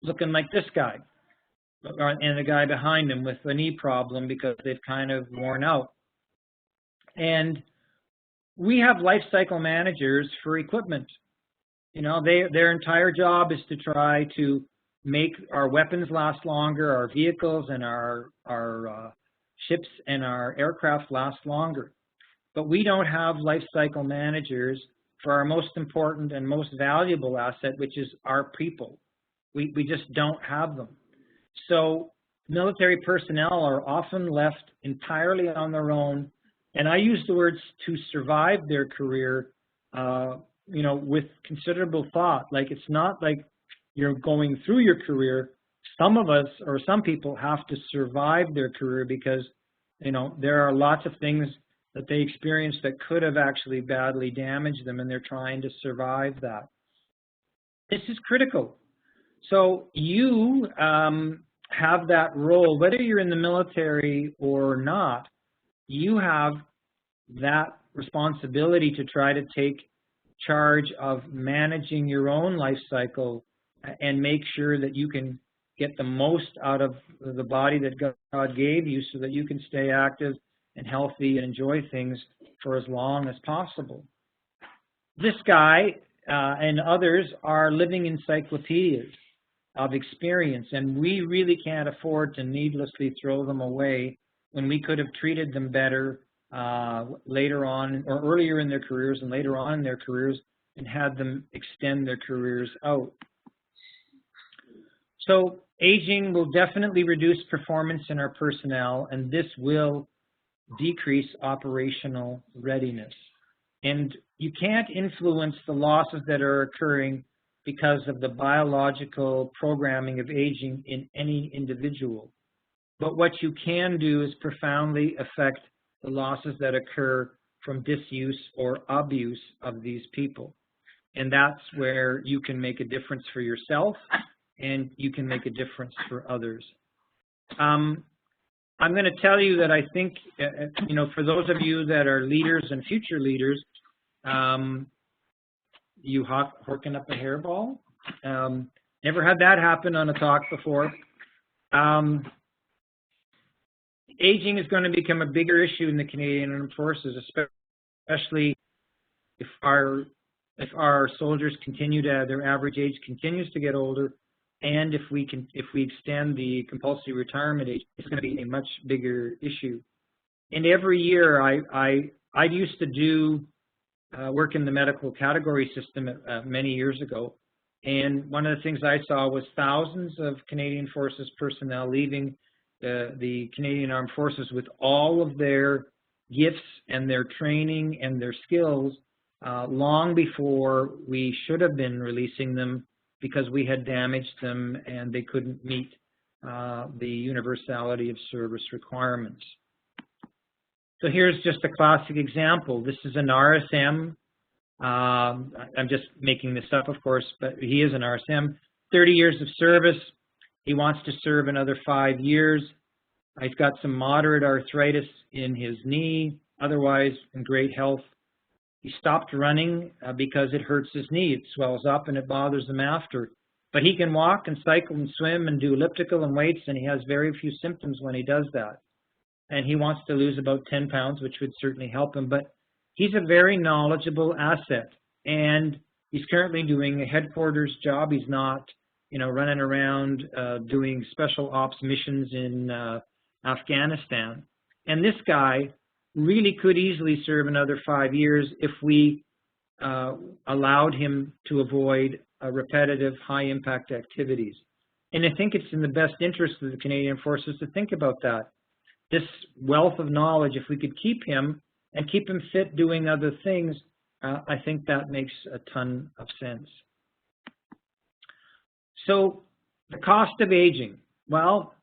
looking like this guy and the guy behind him with a knee problem because they've kind of worn out. And we have life cycle managers for equipment. You know, their entire job is to try to make our weapons last longer, our vehicles and our ships and our aircraft last longer. But we don't have life cycle managers for our most important and most valuable asset, which is our people. We just don't have them. So military personnel are often left entirely on their own. And I use the words to survive their career, you know, with considerable thought. Like, it's not like you're going through your career. Some of us, or some people, have to survive their career because, you know, there are lots of things that they experience that could have actually badly damaged them, and they're trying to survive that. This is critical. So you have that role, whether you're in the military or not. You have that responsibility to try to take charge of managing your own life cycle and make sure that you can get the most out of the body that God gave you so that you can stay active and healthy and enjoy things for as long as possible. This guy and others are living encyclopedias. of experience, and we really can't afford to needlessly throw them away when we could have treated them better later on, or earlier in their careers and later on in their careers, and had them extend their careers out. So aging will definitely reduce performance in our personnel, and this will decrease operational readiness. And you can't influence the losses that are occurring because of the biological programming of aging in any individual. But what you can do is profoundly affect the losses that occur from disuse or abuse of these people. And that's where you can make a difference for yourself, and you can make a difference for others. I'm going to tell you that I think, you know, for those of you that are leaders and future leaders, you horking up a hairball? Never had that happen on a talk before. Aging is going to become a bigger issue in the Canadian Armed Forces, especially if our soldiers continue to, their average age continues to get older, and if we extend the compulsory retirement age, it's going to be a much bigger issue. And every year, I used to do work in the medical category system many years ago, and one of the things I saw was thousands of Canadian Forces personnel leaving the Canadian Armed Forces with all of their gifts and their training and their skills long before we should have been releasing them, because we had damaged them and they couldn't meet the universality of service requirements. So here's just a classic example. This is an RSM. I'm just making this up, of course, but he is an RSM. 30 years of service. He wants to serve another 5 years. He's got some moderate arthritis in his knee, otherwise in great health. He stopped running because it hurts his knee. It swells up and it bothers him after. But he can walk and cycle and swim and do elliptical and weights, and he has very few symptoms when he does that. And he wants to lose about 10 pounds, which would certainly help him. But he's a very knowledgeable asset, and he's currently doing a headquarters job. He's not, you know, running around doing special ops missions in Afghanistan. And this guy really could easily serve another 5 years if we allowed him to avoid repetitive, high-impact activities. And I think it's in the best interest of the Canadian Forces to think about that. This wealth of knowledge, if we could keep him and keep him fit doing other things, I think that makes a ton of sense. So the cost of aging. Well,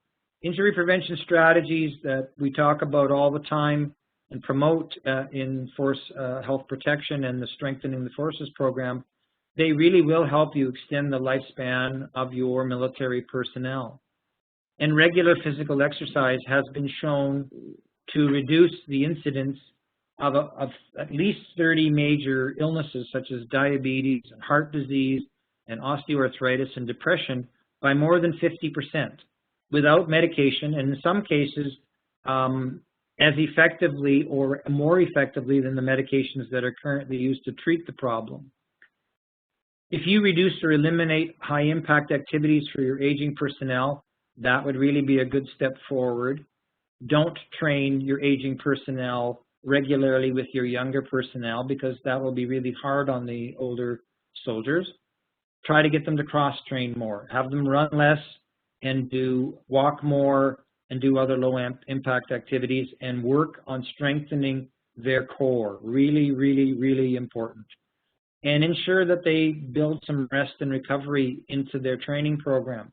injury prevention strategies that we talk about all the time and promote in force health protection and the Strengthening the Forces program, they really will help you extend the lifespan of your military personnel. And regular physical exercise has been shown to reduce the incidence of at least 30 major illnesses such as diabetes and heart disease and osteoarthritis and depression by more than 50% without medication, and in some cases as effectively or more effectively than the medications that are currently used to treat the problem. If you reduce or eliminate high-impact activities for your aging personnel, that would really be a good step forward. Don't train your aging personnel regularly with your younger personnel, because that will be really hard on the older soldiers. Try to get them to cross-train more. Have them run less and walk more and do other low-impact activities, and work on strengthening their core. Really, really, really important. And ensure that they build some rest and recovery into their training program.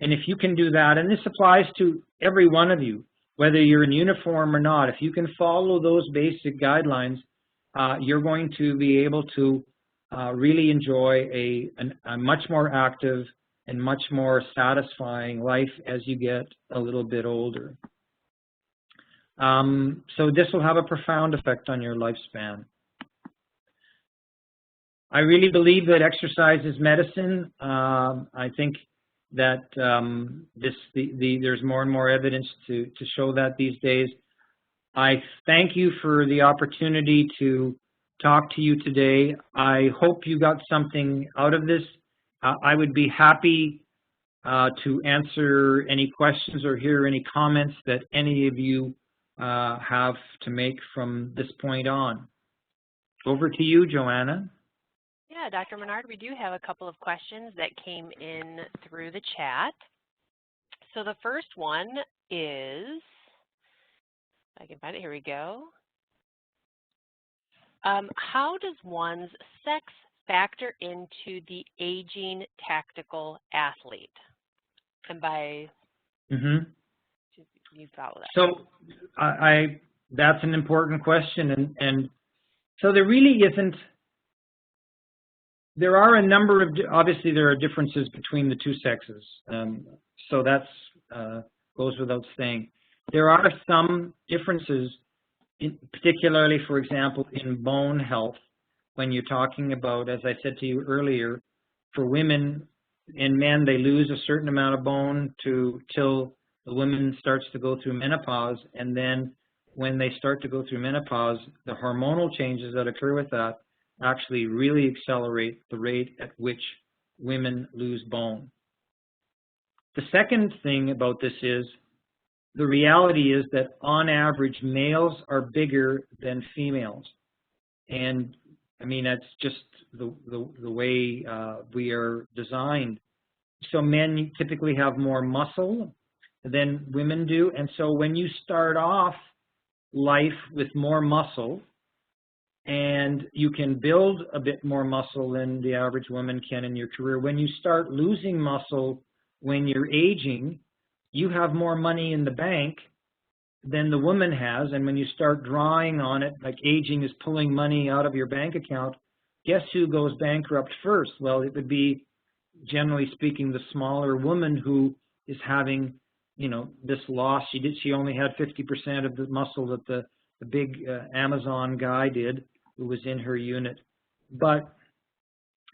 And if you can do that, and this applies to every one of you, whether you're in uniform or not, if you can follow those basic guidelines, you're going to be able to really enjoy a much more active and much more satisfying life as you get a little bit older. So this will have a profound effect on your lifespan. I really believe that exercise is medicine. I think that there's more and more evidence to show that these days. I thank you for the opportunity to talk to you today. I hope you got something out of this. I would be happy to answer any questions or hear any comments that any of you have to make from this point on. Over to you, Joanna. Yeah, Dr. Menard, we do have a couple of questions that came in through the chat. So the first one is, if I can find it, here we go. How does one's sex factor into the aging tactical athlete? And by you follow that. So that's an important question, and so there really isn't. There are a number of, obviously there are differences between the two sexes, so that's goes without saying. There are some differences, particularly, for example, in bone health, when you're talking about, as I said to you earlier, for women and men, they lose a certain amount of bone till the woman starts to go through menopause, and then when they start to go through menopause, the hormonal changes that occur with that actually really accelerate the rate at which women lose bone. The second thing about this is, the reality is that on average, males are bigger than females. And I mean, that's just the way we are designed. So men typically have more muscle than women do. And so when you start off life with more muscle, and you can build a bit more muscle than the average woman can in your career, when you start losing muscle when you're aging, you have more money in the bank than the woman has. And when you start drawing on it, like aging is pulling money out of your bank account, guess who goes bankrupt first? Well, it would be, generally speaking, the smaller woman who is having, you know, this loss. She only had 50% of the muscle that the big Amazon guy did, who was in her unit. But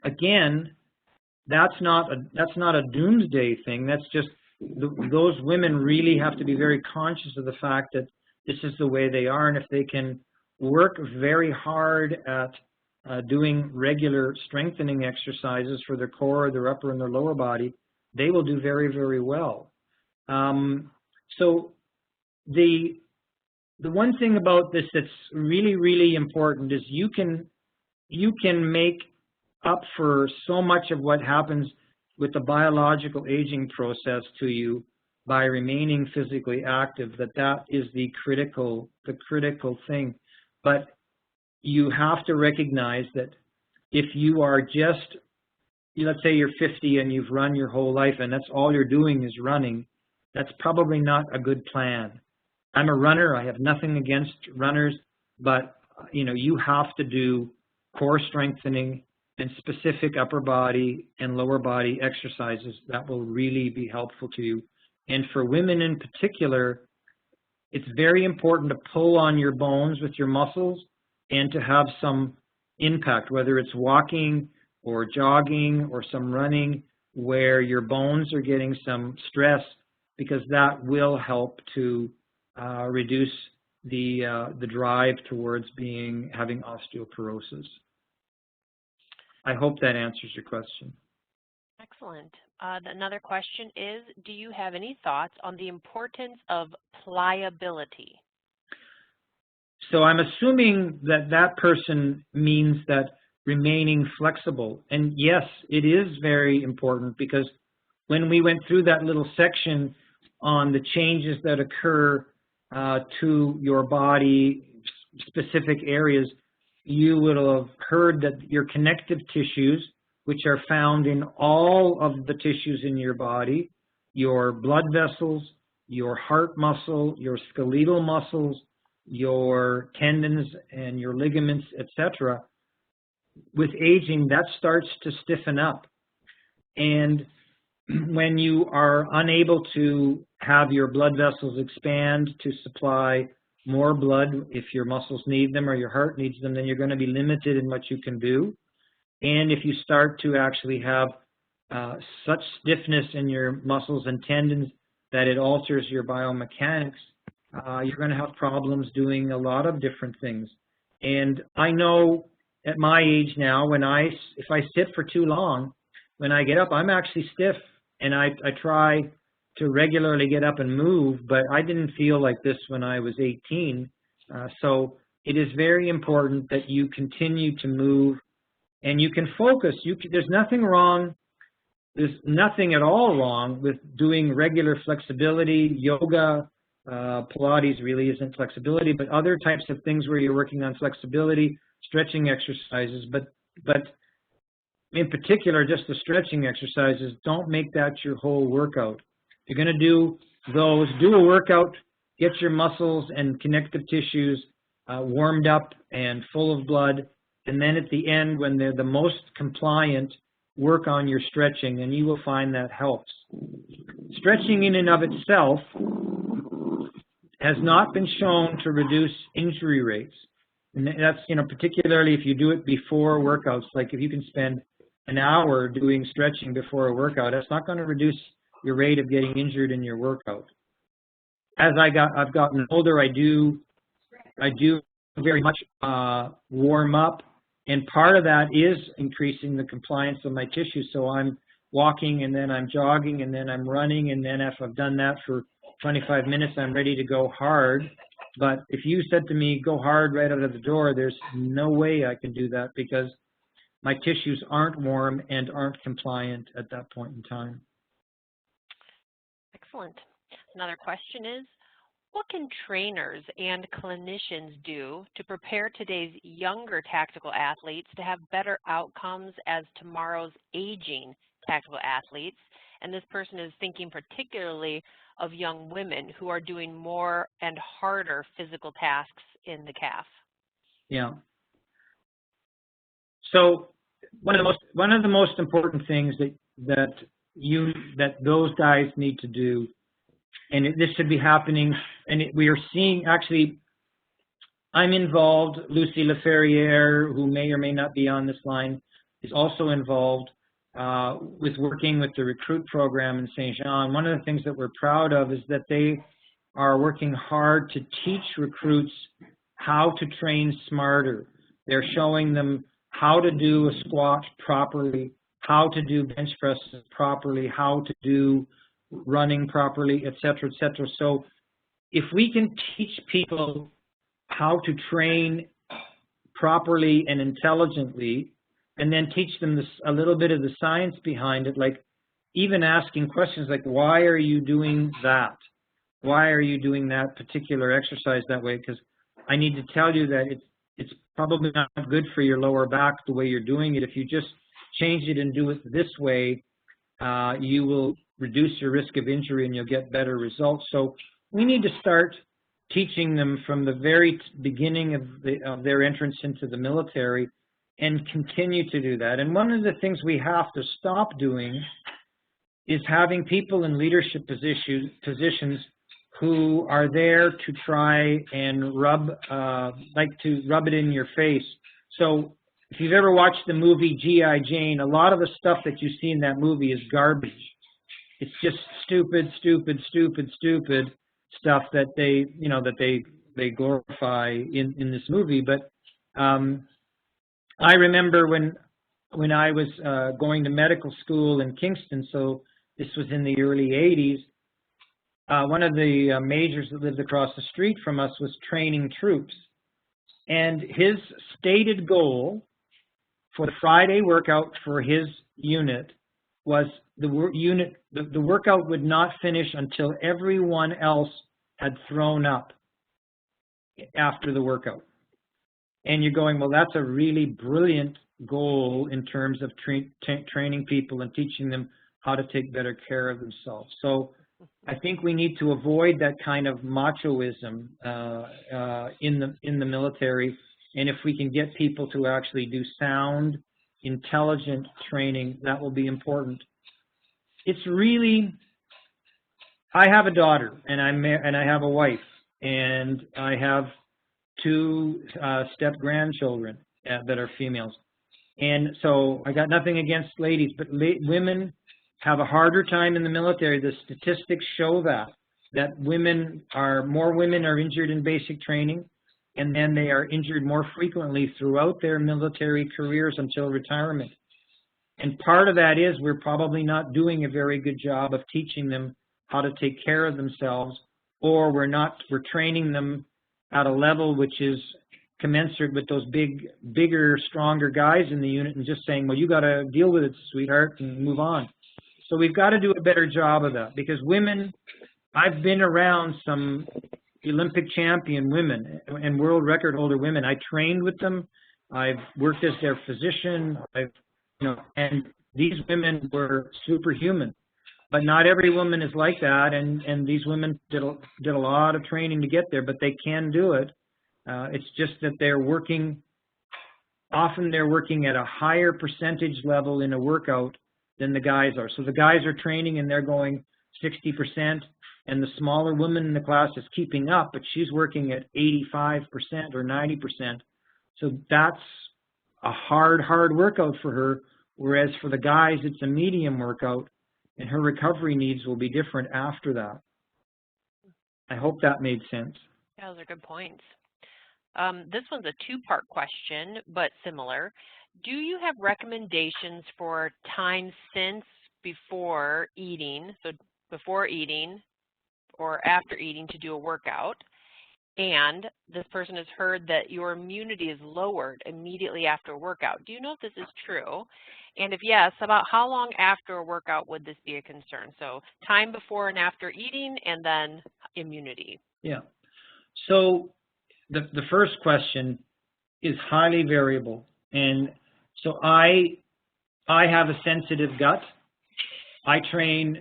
again, that's not a doomsday thing. That's just those women really have to be very conscious of the fact that this is the way they are, and if they can work very hard at doing regular strengthening exercises for their core, their upper and their lower body, they will do very, very well. So the one thing about this that's really, really important is you can make up for so much of what happens with the biological aging process to you by remaining physically active. That is the critical thing. But you have to recognize that if you are just, let's say you're 50 and you've run your whole life and that's all you're doing is running, that's probably not a good plan. I'm a runner. I have nothing against runners, but you know, you have to do core strengthening and specific upper body and lower body exercises that will really be helpful to you. And for women in particular, it's very important to pull on your bones with your muscles and to have some impact, whether it's walking or jogging or some running where your bones are getting some stress, because that will help to reduce the drive towards having osteoporosis. I hope that answers your question. Excellent. Another question is, do you have any thoughts on the importance of pliability? So I'm assuming that that person means that remaining flexible. And yes, it is very important, because when we went through that little section on the changes that occur to your body, specific areas, you will have heard that your connective tissues, which are found in all of the tissues in your body, your blood vessels, your heart muscle, your skeletal muscles, your tendons and your ligaments, etc., with aging, that starts to stiffen up. And when you are unable to have your blood vessels expand to supply more blood, if your muscles need them or your heart needs them, then you're going to be limited in what you can do. And if you start to actually have such stiffness in your muscles and tendons that it alters your biomechanics, you're going to have problems doing a lot of different things. And I know at my age now, if I sit for too long, when I get up, I'm actually stiff and I try to regularly get up and move, but I didn't feel like this when I was 18. So it is very important that you continue to move and you can focus. There's nothing wrong. There's nothing at all wrong with doing regular flexibility. Yoga, Pilates really isn't flexibility, but other types of things where you're working on flexibility, stretching exercises, but in particular, just the stretching exercises, don't make that your whole workout. If you're going to do those, do a workout, get your muscles and connective tissues warmed up and full of blood, and then at the end, when they're the most compliant, work on your stretching, and you will find that helps. Stretching in and of itself has not been shown to reduce injury rates. And that's, particularly if you do it before workouts, like if you can spend an hour doing stretching before a workout, that's not going to reduce your rate of getting injured in your workout. As I've gotten older, I do very much warm up, and part of that is increasing the compliance of my tissue. So I'm walking, and then I'm jogging, and then I'm running, and then if I've done that for 25 minutes, I'm ready to go hard. But if you said to me, go hard right out of the door, there's no way I can do that because my tissues aren't warm and aren't compliant at that point in time. Excellent. Another question is, what can trainers and clinicians do to prepare today's younger tactical athletes to have better outcomes as tomorrow's aging tactical athletes? And this person is thinking particularly of young women who are doing more and harder physical tasks in the calf. Yeah. So one of the most important things that those guys need to do, and this should be happening, and we are seeing, actually, I'm involved. Lucy Laferriere, who may or may not be on this line, is also involved with working with the recruit program in St. Jean. One of the things that we're proud of is that they are working hard to teach recruits how to train smarter. They're showing them how to do a squat properly, how to do bench presses properly, how to do running properly, et cetera, et cetera. So if we can teach people how to train properly and intelligently, and then teach them a little bit of the science behind it, like even asking questions like, why are you doing that? Why are you doing that particular exercise that way? Because I need to tell you that it's probably not good for your lower back the way you're doing it. If you just change it and do it this way, you will reduce your risk of injury and you'll get better results. So we need to start teaching them from the very beginning of their entrance into the military and continue to do that. And one of the things we have to stop doing is having people in leadership positions who are there to try and rub it in your face. So if you've ever watched the movie G.I. Jane, a lot of the stuff that you see in that movie is garbage. It's just stupid stuff that they glorify in this movie. But I remember when I was going to medical school in Kingston, so this was in the early 80s, one of the majors that lived across the street from us was training troops. And his stated goal for the Friday workout for his unit was the workout would not finish until everyone else had thrown up after the workout. And you're going, well, that's a really brilliant goal in terms of training people and teaching them how to take better care of themselves. So I think we need to avoid that kind of machoism in the military. And if we can get people to actually do sound, intelligent training, that will be important. It's really, I have a daughter, and I have a wife, and I have two step-grandchildren that are females. And so I got nothing against ladies, but women have a harder time in the military. The statistics show that more women are injured in basic training, and then they are injured more frequently throughout their military careers until retirement. And part of that is we're probably not doing a very good job of teaching them how to take care of themselves, or we're training them at a level which is commensurate with those bigger, stronger guys in the unit, and just saying, well, you got to deal with it, sweetheart, and move on. So we've got to do a better job of that, because women, I've been around some Olympic champion women and world record holder women. I trained with them. I've worked as their physician. And these women were superhuman. But not every woman is like that, and these women did a lot of training to get there, but they can do it. It's just that often they're working at a higher percentage level in a workout than the guys are. So the guys are training and they're going 60%, and the smaller woman in the class is keeping up, but she's working at 85% or 90%. So that's a hard workout for her, whereas for the guys, it's a medium workout, and her recovery needs will be different after that. I hope that made sense. Yeah, those are good points. This one's a two-part question, but similar. Do you have recommendations for time since before eating, so before eating or after eating, to do a workout? And this person has heard that your immunity is lowered immediately after a workout. Do you know if this is true? And if yes, about how long after a workout would this be a concern? So time before and after eating, and then immunity. Yeah. So the first question is highly variable. And so I have a sensitive gut. I train,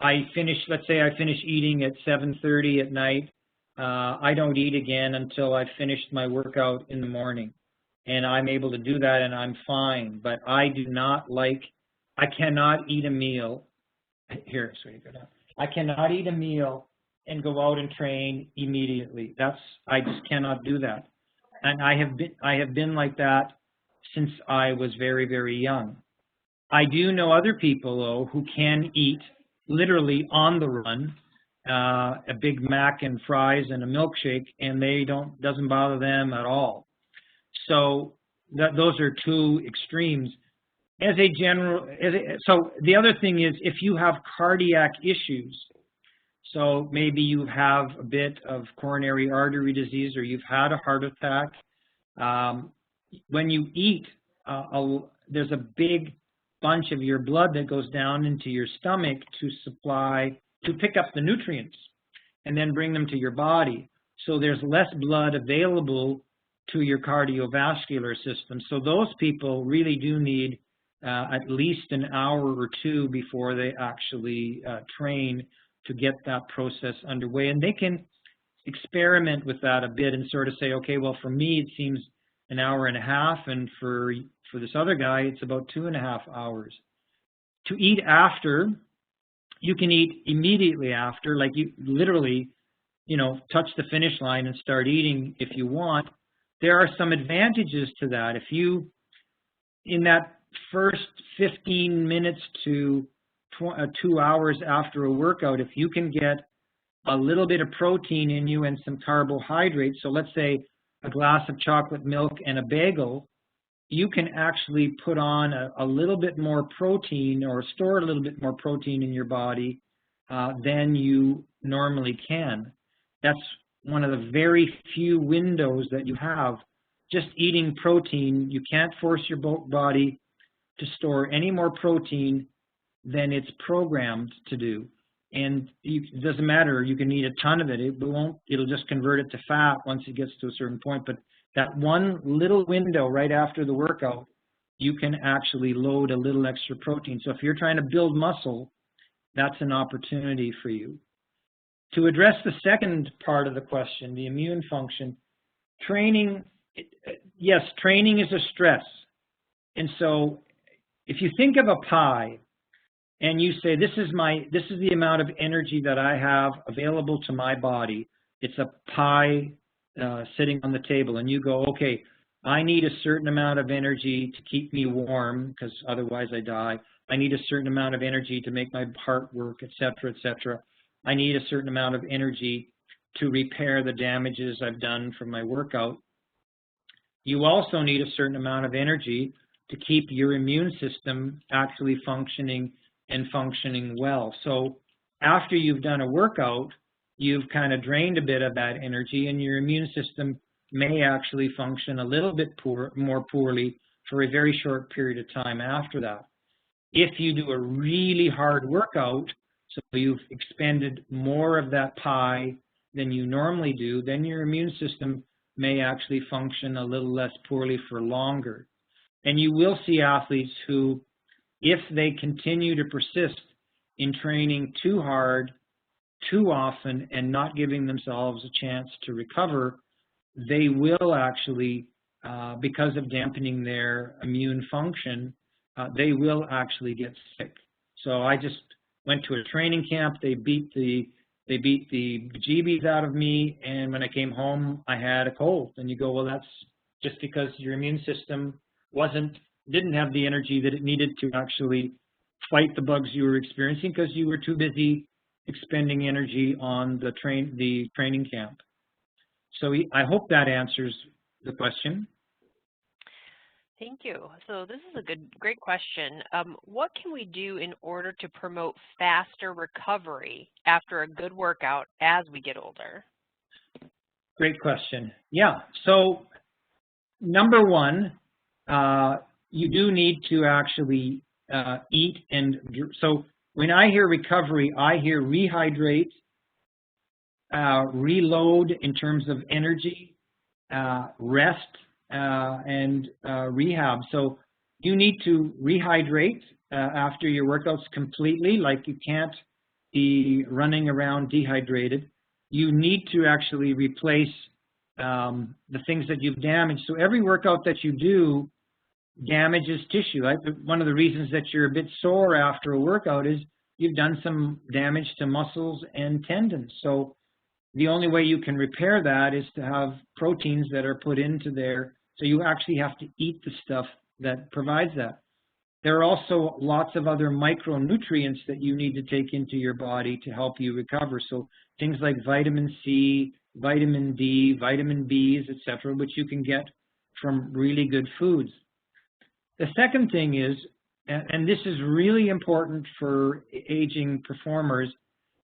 let's say I finish eating at 7:30 at night. I don't eat again until I've finished my workout in the morning. And I'm able to do that and I'm fine. But I cannot eat a meal. Here, so you go down. I cannot eat a meal and go out and train immediately. I just cannot do that. And I have been like that since I was very, very young. I do know other people, though, who can eat literally on the run, a Big Mac and fries and a milkshake, and doesn't bother them at all. So those are two extremes. So the other thing is, if you have cardiac issues, so maybe you have a bit of coronary artery disease, or you've had a heart attack, when you eat, there's a big bunch of your blood that goes down into your stomach to pick up the nutrients and then bring them to your body. So there's less blood available to your cardiovascular system. So those people really do need at least an hour or two before they actually train to get that process underway. And they can experiment with that a bit and sort of say, okay, well, for me, it seems an hour and a half, and for this other guy, it's about 2.5 hours. To eat after, you can eat immediately after, like you literally, touch the finish line and start eating if you want. There are some advantages to that. If you, in that first 15 minutes to 2 hours after a workout, if you can get a little bit of protein in you and some carbohydrates, so let's say a glass of chocolate milk and a bagel, you can actually put on a little bit more protein, or store a little bit more protein in your body than you normally can. That's one of the very few windows that you have. Just eating protein, you can't force your body to store any more protein than it's programmed to do. And it doesn't matter, you can eat a ton of it. It'll just convert it to fat once it gets to a certain point. But that one little window right after the workout, you can actually load a little extra protein. So if you're trying to build muscle, that's an opportunity for you. To address the second part of the question, the immune function, training, yes, training is a stress. And so if you think of a pie and you say, this is the amount of energy that I have available to my body, it's a pie sitting on the table, and you go, okay, I need a certain amount of energy to keep me warm because otherwise I die. I need a certain amount of energy to make my heart work, etc., etc. I need a certain amount of energy to repair the damages I've done from my workout. You also need a certain amount of energy to keep your immune system actually functioning and functioning well. So after you've done a workout, you've kind of drained a bit of that energy, and your immune system may actually function a little bit more poorly for a very short period of time after that. If you do a really hard workout, so you've expended more of that pie than you normally do, then your immune system may actually function a little less poorly for longer. And you will see athletes who, if they continue to persist in training too hard, too often, and not giving themselves a chance to recover, they will actually, because of dampening their immune function, they will actually get sick. So I just went to a training camp. They beat the bejeebies out of me, and when I came home, I had a cold. And you go, well, that's just because your immune system didn't have the energy that it needed to actually fight the bugs you were experiencing because you were too busy expending energy on the training camp. So I hope that answers the question. Thank you. So this is a great question. What can we do in order to promote faster recovery after a good workout as we get older? Great question. Yeah. So number one, you do need to actually eat and so when I hear recovery, I hear rehydrate, reload in terms of energy, rest, and rehab. So you need to rehydrate after your workouts completely, like you can't be running around dehydrated. You need to actually replace the things that you've damaged. So every workout that you do damages tissue. One of the reasons that you're a bit sore after a workout is you've done some damage to muscles and tendons. So the only way you can repair that is to have proteins that are put into there. So you actually have to eat the stuff that provides that. There are also lots of other micronutrients that you need to take into your body to help you recover. So things like vitamin C, vitamin D, vitamin Bs, etc., which you can get from really good foods. The second thing is, and this is really important for aging performers,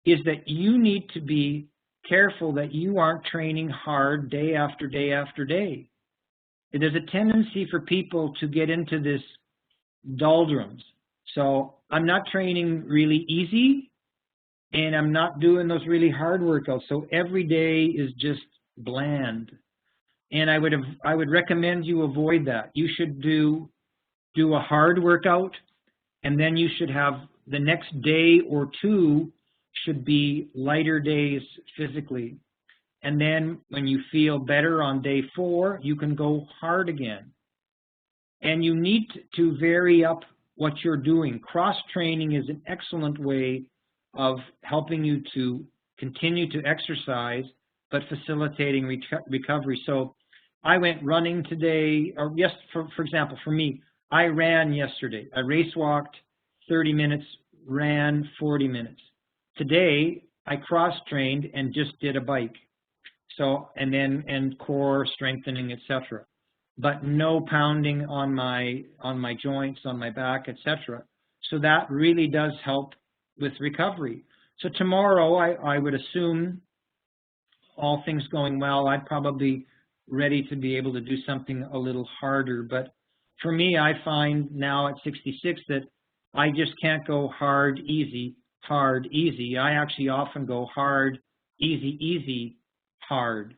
is that you need to be careful that you aren't training hard day after day after day. There's a tendency for people to get into this doldrums. So I'm not training really easy, and I'm not doing those really hard workouts. So every day is just bland. And I would recommend you avoid that. You should do a hard workout, and then you should have the next day or two should be lighter days physically. And then when you feel better on day 4, you can go hard again. And you need to vary up what you're doing. Cross-training is an excellent way of helping you to continue to exercise, but facilitating recovery. So I went running today, or yes, for example, for me, I ran yesterday. I race walked 30 minutes, ran 40 minutes. Today, I cross-trained and just did a bike. So, and core strengthening, etc. But no pounding on my joints, on my back, etc. So that really does help with recovery. So tomorrow, I would assume, all things going well, I'd probably ready to be able to do something a little harder. But for me, I find now at 66 that I just can't go hard, easy, hard, easy. I actually often go hard, easy, easy, hard.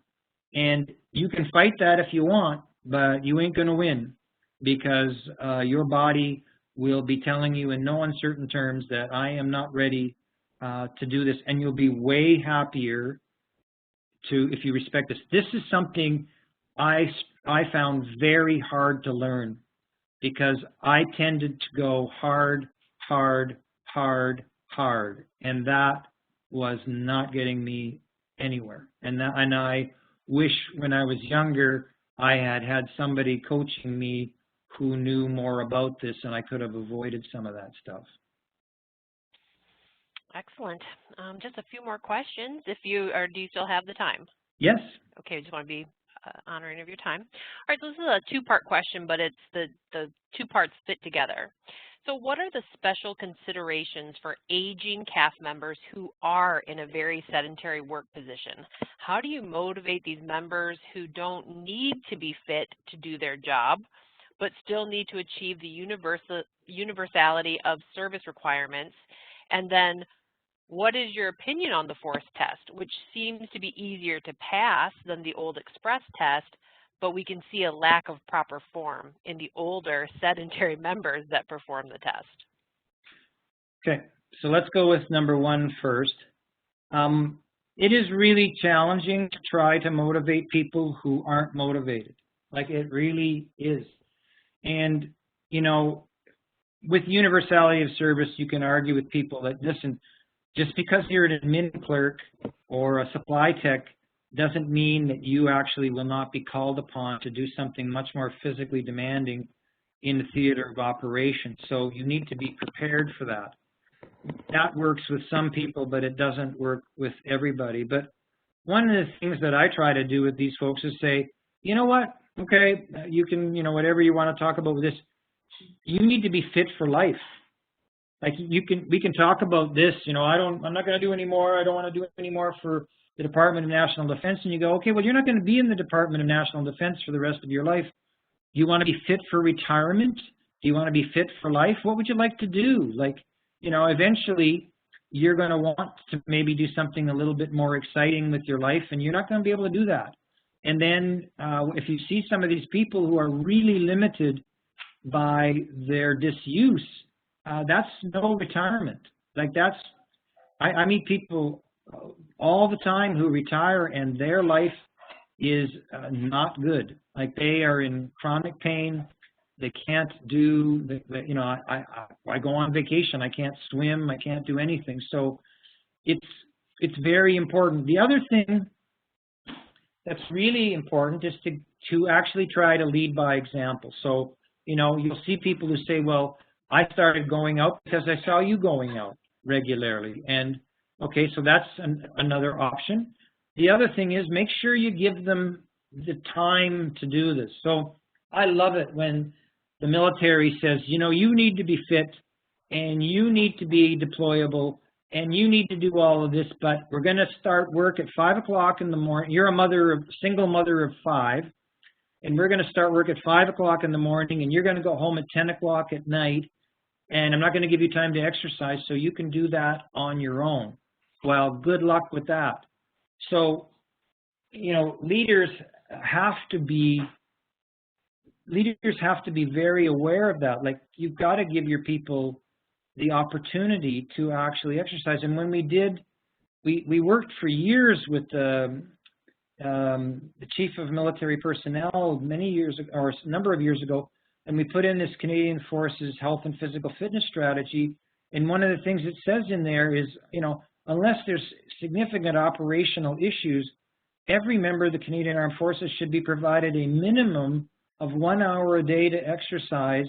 And you can fight that if you want, but you ain't going to win because your body will be telling you in no uncertain terms that I am not ready to do this. And you'll be way happier if you respect this. This is something I found very hard to learn because I tended to go hard, hard, hard, hard. And that was not getting me anywhere. And I wish when I was younger, I had somebody coaching me who knew more about this, and I could have avoided some of that stuff. Excellent. Just a few more questions. Do you still have the time? Yes. Okay, I just want to be honoring of your time. All right, so this is a two-part question, but it's the two parts fit together. So what are the special considerations for aging CAF members who are in a very sedentary work position? How do you motivate these members who don't need to be fit to do their job, but still need to achieve the universality of service requirements? And then what is your opinion on the force test, which seems to be easier to pass than the old express test, but we can see a lack of proper form in the older sedentary members that perform the test? Okay, so let's go with number one first. It is really challenging to try to motivate people who aren't motivated. Like, it really is. And, you know, with universality of service, you can argue with people that, listen, just because you're an admin clerk or a supply tech doesn't mean that you actually will not be called upon to do something much more physically demanding in the theater of operation. So you need to be prepared for that. That works with some people, but it doesn't work with everybody. But one of the things that I try to do with these folks is say, you know what, okay, you can, you know, whatever you want to talk about with this, you need to be fit for life. Like, we can talk about this, you know, I'm not going to do any more, I don't want to do any more for the Department of National Defense, and you go, okay, well, you're not going to be in the Department of National Defense for the rest of your life. Do you want to be fit for retirement? Do you want to be fit for life? What would you like to do? Like, you know, eventually you're going to want to maybe do something a little bit more exciting with your life, and you're not going to be able to do that. And then if you see some of these people who are really limited by their disuse, that's no retirement. Like, I meet people all the time who retire and their life is not good. Like, they are in chronic pain. They can't do, you know, I go on vacation. I can't swim. I can't do anything. So it's very important. The other thing that's really important is to actually try to lead by example. So, you know, you'll see people who say, well, I started going out because I saw you going out regularly. And okay, so that's another option. The other thing is, make sure you give them the time to do this. So I love it when the military says, you know, you need to be fit and you need to be deployable and you need to do all of this, but we're going to start work at 5 o'clock in the morning. You're a single mother of 5, and we're going to start work at 5 o'clock in the morning, and you're going to go home at 10 o'clock at night, and I'm not going to give you time to exercise, so you can do that on your own. Well, good luck with that. So, you know, leaders have to be very aware of that. Like, you've got to give your people the opportunity to actually exercise. And when we worked for years with the Chief of Military Personnel many years ago, or a number of years ago, and we put in this Canadian Forces Health and Physical Fitness Strategy. And one of the things it says in there is, you know, unless there's significant operational issues, every member of the Canadian Armed Forces should be provided a minimum of 1 hour a day to exercise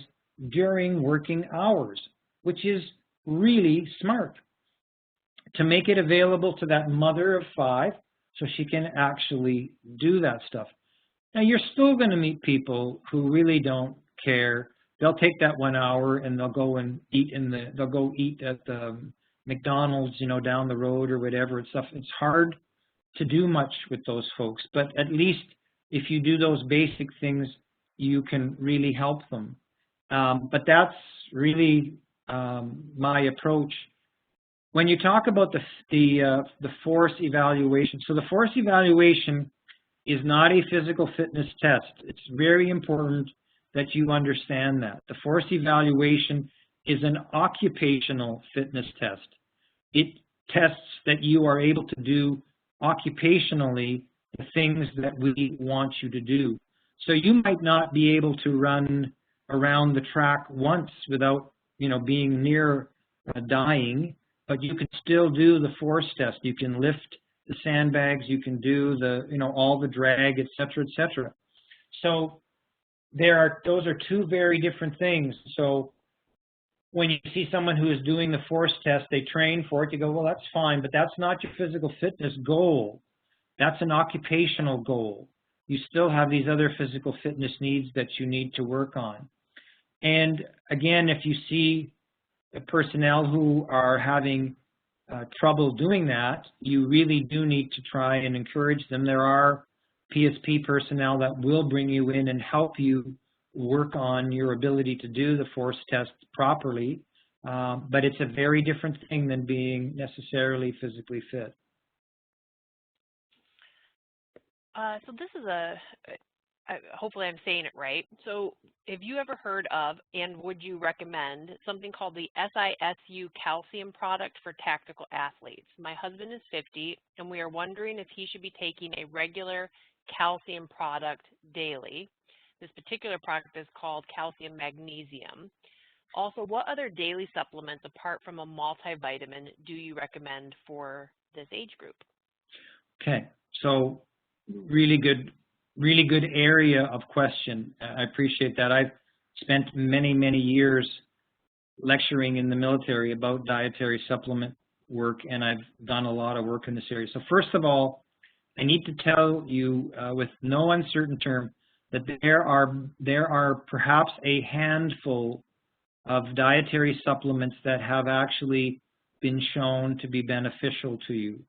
during working hours, which is really smart, to make it available to that mother of 5 so she can actually do that stuff. Now, you're still going to meet people who really don't care. They'll take that 1 hour and they'll go and eat they'll go eat at the McDonald's, you know, down the road or whatever and stuff. It's hard to do much with those folks, but at least if you do those basic things, you can really help them. But that's really my approach. When you talk about the force evaluation, so the force evaluation is not a physical fitness test. It's very important that you understand that. The force evaluation is an occupational fitness test. It tests that you are able to do occupationally the things that we want you to do. So you might not be able to run around the track once without, you know, being near dying, but you can still do the force test. You can lift the sandbags, you can do the, you know, all the drag, et cetera, et cetera. So those are two very different things. So when you see someone who is doing the force test, they train for it, you go, well, that's fine, but that's not your physical fitness goal. That's an occupational goal. you still have these other physical fitness needs that you need to work on. And again, if you see personnel who are having trouble doing that, you really do need to try and encourage them. There are PSP personnel that will bring you in and help you work on your ability to do the force test properly, but it's a very different thing than being necessarily physically fit. So this is hopefully I'm saying it right. So have you ever heard of, and would you recommend, something called the SISU calcium product for tactical athletes? My husband is 50, and we are wondering if he should be taking a regular calcium product daily. This particular product is called calcium magnesium. Also, what other daily supplements apart from a multivitamin do you recommend for this age group? Okay, so really good area of question. I appreciate that. I've spent many years lecturing in the military about dietary supplement work, and I've done a lot of work in this area. So first of all, I need to tell you with no uncertain term that there are perhaps a handful of dietary supplements that have actually been shown to be beneficial to you.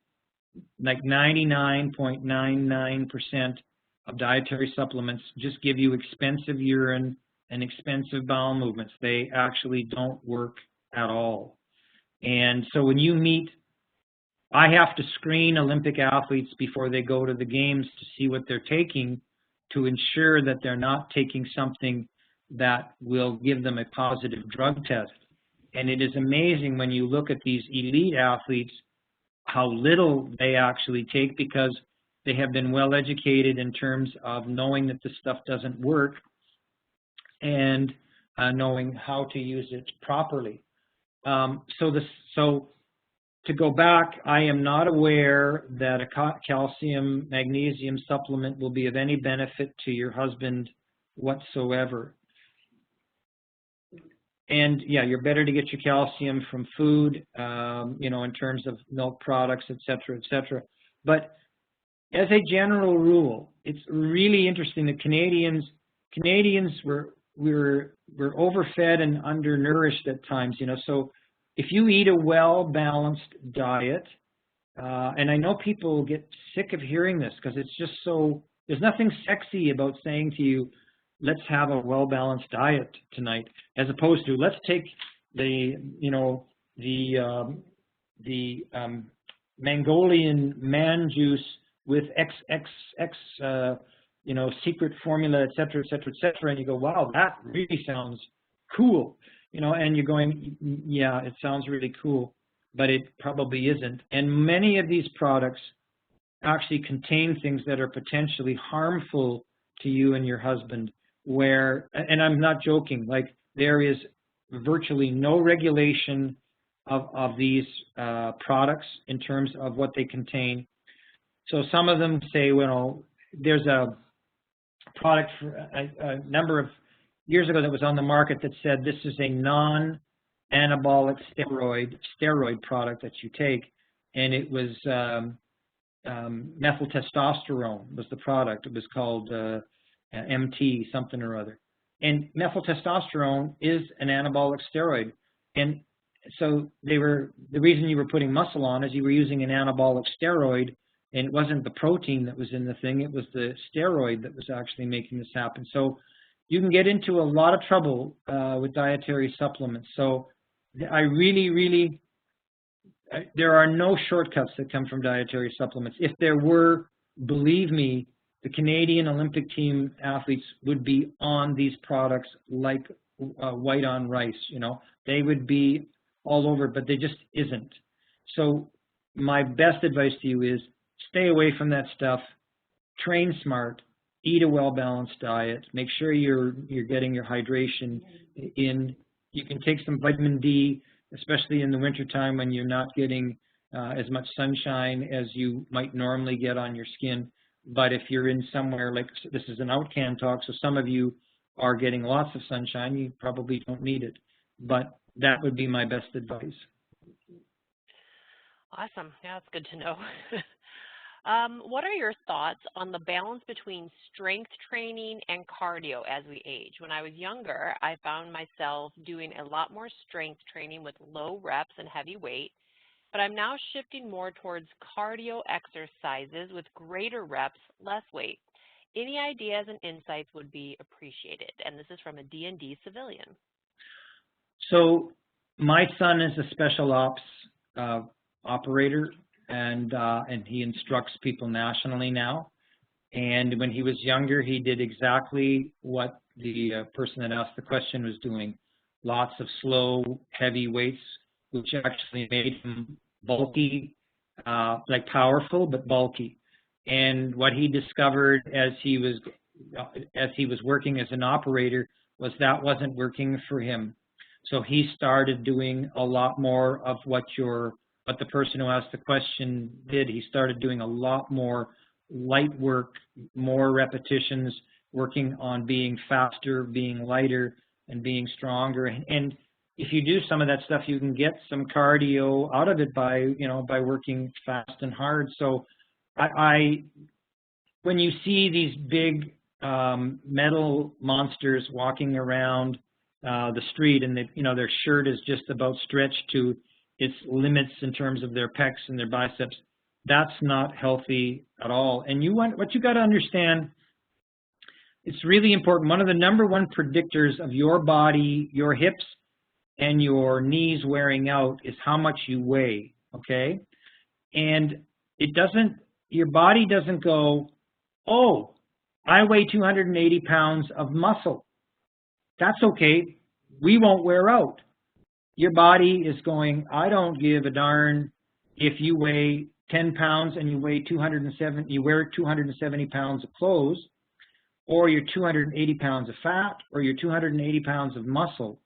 Like 99.99% of dietary supplements just give you expensive urine and expensive bowel movements. They actually don't work at all. And so when you meet, I have to screen Olympic athletes before they go to the games to see what they're taking to ensure that they're not taking something that will give them a positive drug test. And it is amazing when you look at these elite athletes how little they actually take, because they have been well educated in terms of knowing that this stuff doesn't work and knowing how to use it properly. So to go back, I am not aware that a calcium magnesium supplement will be of any benefit to your husband whatsoever. And yeah, you're better to get your calcium from food, you know, in terms of milk products, et cetera, et cetera. But as a general rule, it's really interesting that Canadians were overfed and undernourished at times, you know. So if you eat a well-balanced diet, and I know people get sick of hearing this because it's just so, there's nothing sexy about saying to you, let's have a well-balanced diet tonight, as opposed to let's take the, you know, the Mongolian man juice with XXX, you know, secret formula, et cetera, et cetera, et cetera, and you go, wow, that really sounds cool, you know, and you're going, yeah, it sounds really cool, but it probably isn't. And many of these products actually contain things that are potentially harmful to you and your husband, where, and I'm not joking, like there is virtually no regulation of these products in terms of what they contain. So some of them say, well, there's a product for a number of years ago that was on the market that said this is a non-anabolic steroid product that you take, and it was methyl testosterone was the product. It was called MT something or other. And methyl testosterone is an anabolic steroid. And so the reason you were putting muscle on is you were using an anabolic steroid, and it wasn't the protein that was in the thing, it was the steroid that was actually making this happen. So you can get into a lot of trouble with dietary supplements. So I really, there are no shortcuts that come from dietary supplements. If there were, believe me, the Canadian Olympic team athletes would be on these products like white on rice, you know. They would be all over, but they just isn't. So my best advice to you is stay away from that stuff, train smart, eat a well-balanced diet, make sure you're getting your hydration in. You can take some vitamin D, especially in the wintertime when you're not getting as much sunshine as you might normally get on your skin. But if you're in somewhere like, this is an outcan talk, so some of you are getting lots of sunshine, you probably don't need it. But that would be my best advice. Awesome. Yeah, that's good to know. What are your thoughts on the balance between strength training and cardio as we age? When I was younger, I found myself doing a lot more strength training with low reps and heavy weight, but I'm now shifting more towards cardio exercises with greater reps, less weight. Any ideas and insights would be appreciated. And this is from a D&D civilian. So my son is a special ops operator, and he instructs people nationally now. And when he was younger, he did exactly what the person that asked the question was doing. Lots of slow, heavy weights, which actually made him bulky, like powerful, but bulky. And what he discovered as he was working as an operator was that wasn't working for him. So he started doing a lot more of what the person who asked the question did. He started doing a lot more light work, more repetitions, working on being faster, being lighter, and being stronger. And if you do some of that stuff, you can get some cardio out of it by working fast and hard. So when you see these big metal monsters walking around the street, and their shirt is just about stretched to its limits in terms of their pecs and their biceps, that's not healthy at all. And what you got to understand, it's really important. One of the number one predictors of your body, your hips, and your knees wearing out is how much you weigh. Okay, and your body doesn't go, oh, I weigh 280 pounds of muscle. That's okay. We won't wear out. Your body is going, I don't give a darn if you weigh 10 pounds and you wear 270 pounds of clothes, or you're 280 pounds of fat, or you're 280 pounds of muscle.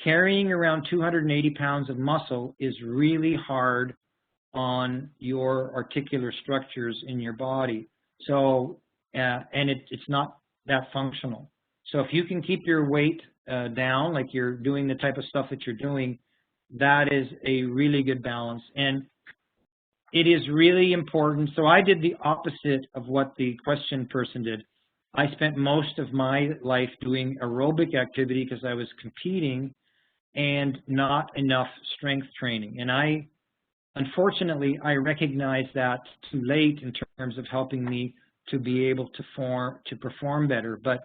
Carrying around 280 pounds of muscle is really hard on your articular structures in your body. So, and it's not that functional. So if you can keep your weight down, like you're doing the type of stuff that you're doing, that is a really good balance. And it is really important. So I did the opposite of what the question person did. I spent most of my life doing aerobic activity because I was competing and not enough strength training. And unfortunately, I recognized that too late in terms of helping me to be able to perform better. But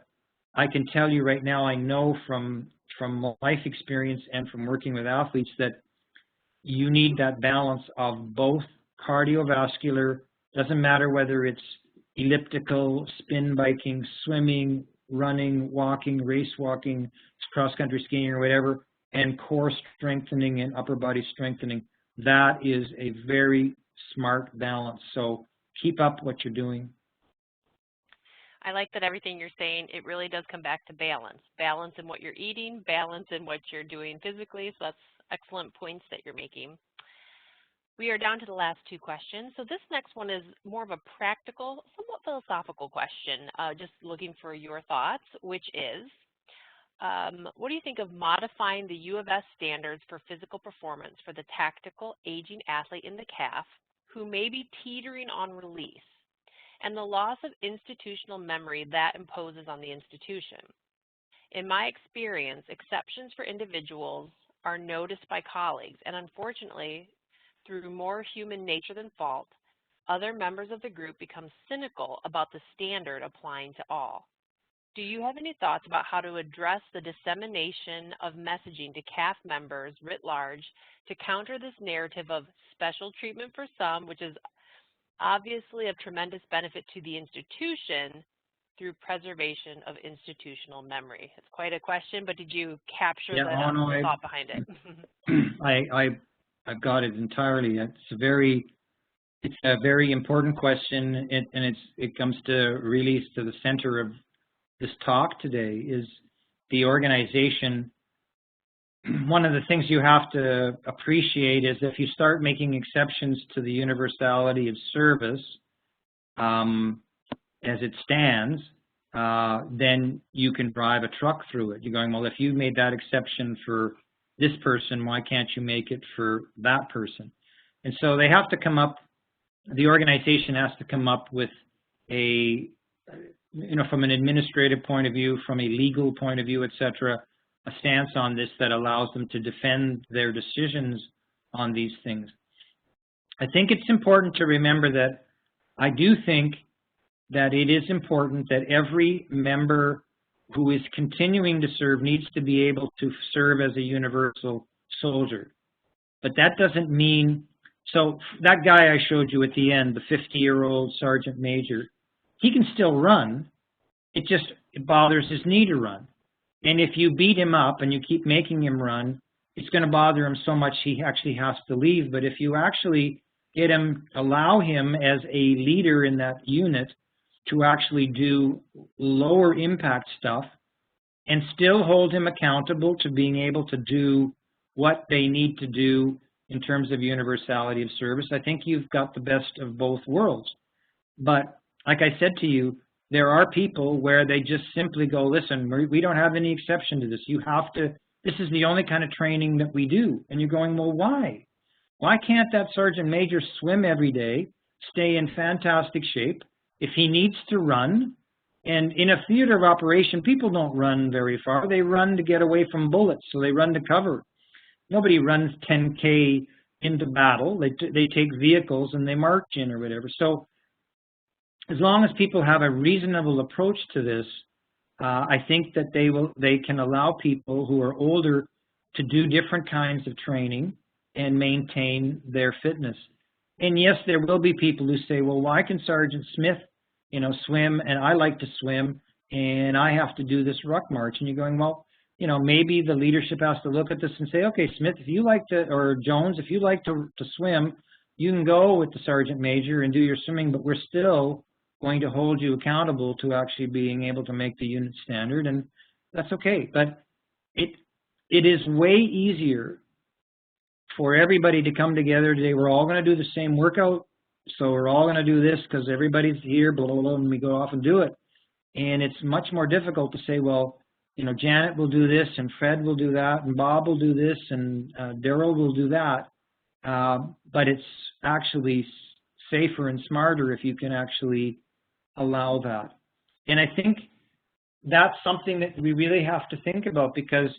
I can tell you right now, I know from life experience and from working with athletes that you need that balance of both cardiovascular, doesn't matter whether it's elliptical, spin biking, swimming, running, walking, race walking, cross-country skiing or whatever, and core strengthening and upper body strengthening. That is a very smart balance. So keep up what you're doing. I like that everything you're saying, it really does come back to balance. Balance in what you're eating, balance in what you're doing physically. So that's excellent points that you're making. We are down to the last two questions. So this next one is more of a practical, somewhat philosophical question, just looking for your thoughts, which is, what do you think of modifying the U of S standards for physical performance for the tactical aging athlete in the calf who may be teetering on release, and the loss of institutional memory that imposes on the institution? In my experience, exceptions for individuals are noticed by colleagues, and unfortunately, through more human nature than fault, other members of the group become cynical about the standard applying to all. Do you have any thoughts about how to address the dissemination of messaging to CAF members writ large to counter this narrative of special treatment for some, which is obviously of tremendous benefit to the institution, through preservation of institutional memory? It's quite a question, but did you capture the thought behind it? I've got it entirely. It's a very important question, and it comes to the center of this talk today is the organization. One of the things you have to appreciate is if you start making exceptions to the universality of service as it stands, then you can drive a truck through it. You're going, well, if you made that exception for this person, why can't you make it for that person? And so they have to come up the organization has to come up with a, from an administrative point of view, from a legal point of view, etc., a stance on this that allows them to defend their decisions on these things. I think it's important to remember that I do think that it is important that every member who is continuing to serve needs to be able to serve as a universal soldier. But that doesn't mean, so that guy I showed you at the end, the 50-year-old sergeant major, he can still run. It bothers his knee to run. And if you beat him up and you keep making him run, it's going to bother him so much he actually has to leave. But if you actually allow him as a leader in that unit to actually do lower impact stuff and still hold him accountable to being able to do what they need to do in terms of universality of service, I think you've got the best of both worlds. But like I said to you, there are people where they just simply go, listen, we don't have any exception to this. You have to, this is the only kind of training that we do. And you're going, well, why? Why can't that sergeant major swim every day, stay in fantastic shape? If he needs to run, and in a theater of operation, people don't run very far. They run to get away from bullets, so they run to cover. Nobody runs 10K into battle. They take vehicles and they march in or whatever. So as long as people have a reasonable approach to this, I think that they can allow people who are older to do different kinds of training and maintain their fitness. And yes, there will be people who say, well, why can Sergeant Smith, swim, and I like to swim, and I have to do this ruck march? And you're going, well, maybe the leadership has to look at this and say, okay, Smith, if you like to, or Jones, if you like to swim, you can go with the Sergeant Major and do your swimming, but we're still going to hold you accountable to actually being able to make the unit standard, and that's okay. But it is way easier for everybody to come together today. We're all going to do the same workout, so we're all going to do this because everybody's here, blah, blah, blah, and we go off and do it. And it's much more difficult to say, well, Janet will do this, and Fred will do that, and Bob will do this, and Darrell will do that. But it's actually safer and smarter if you can actually allow that. And I think that's something that we really have to think about, because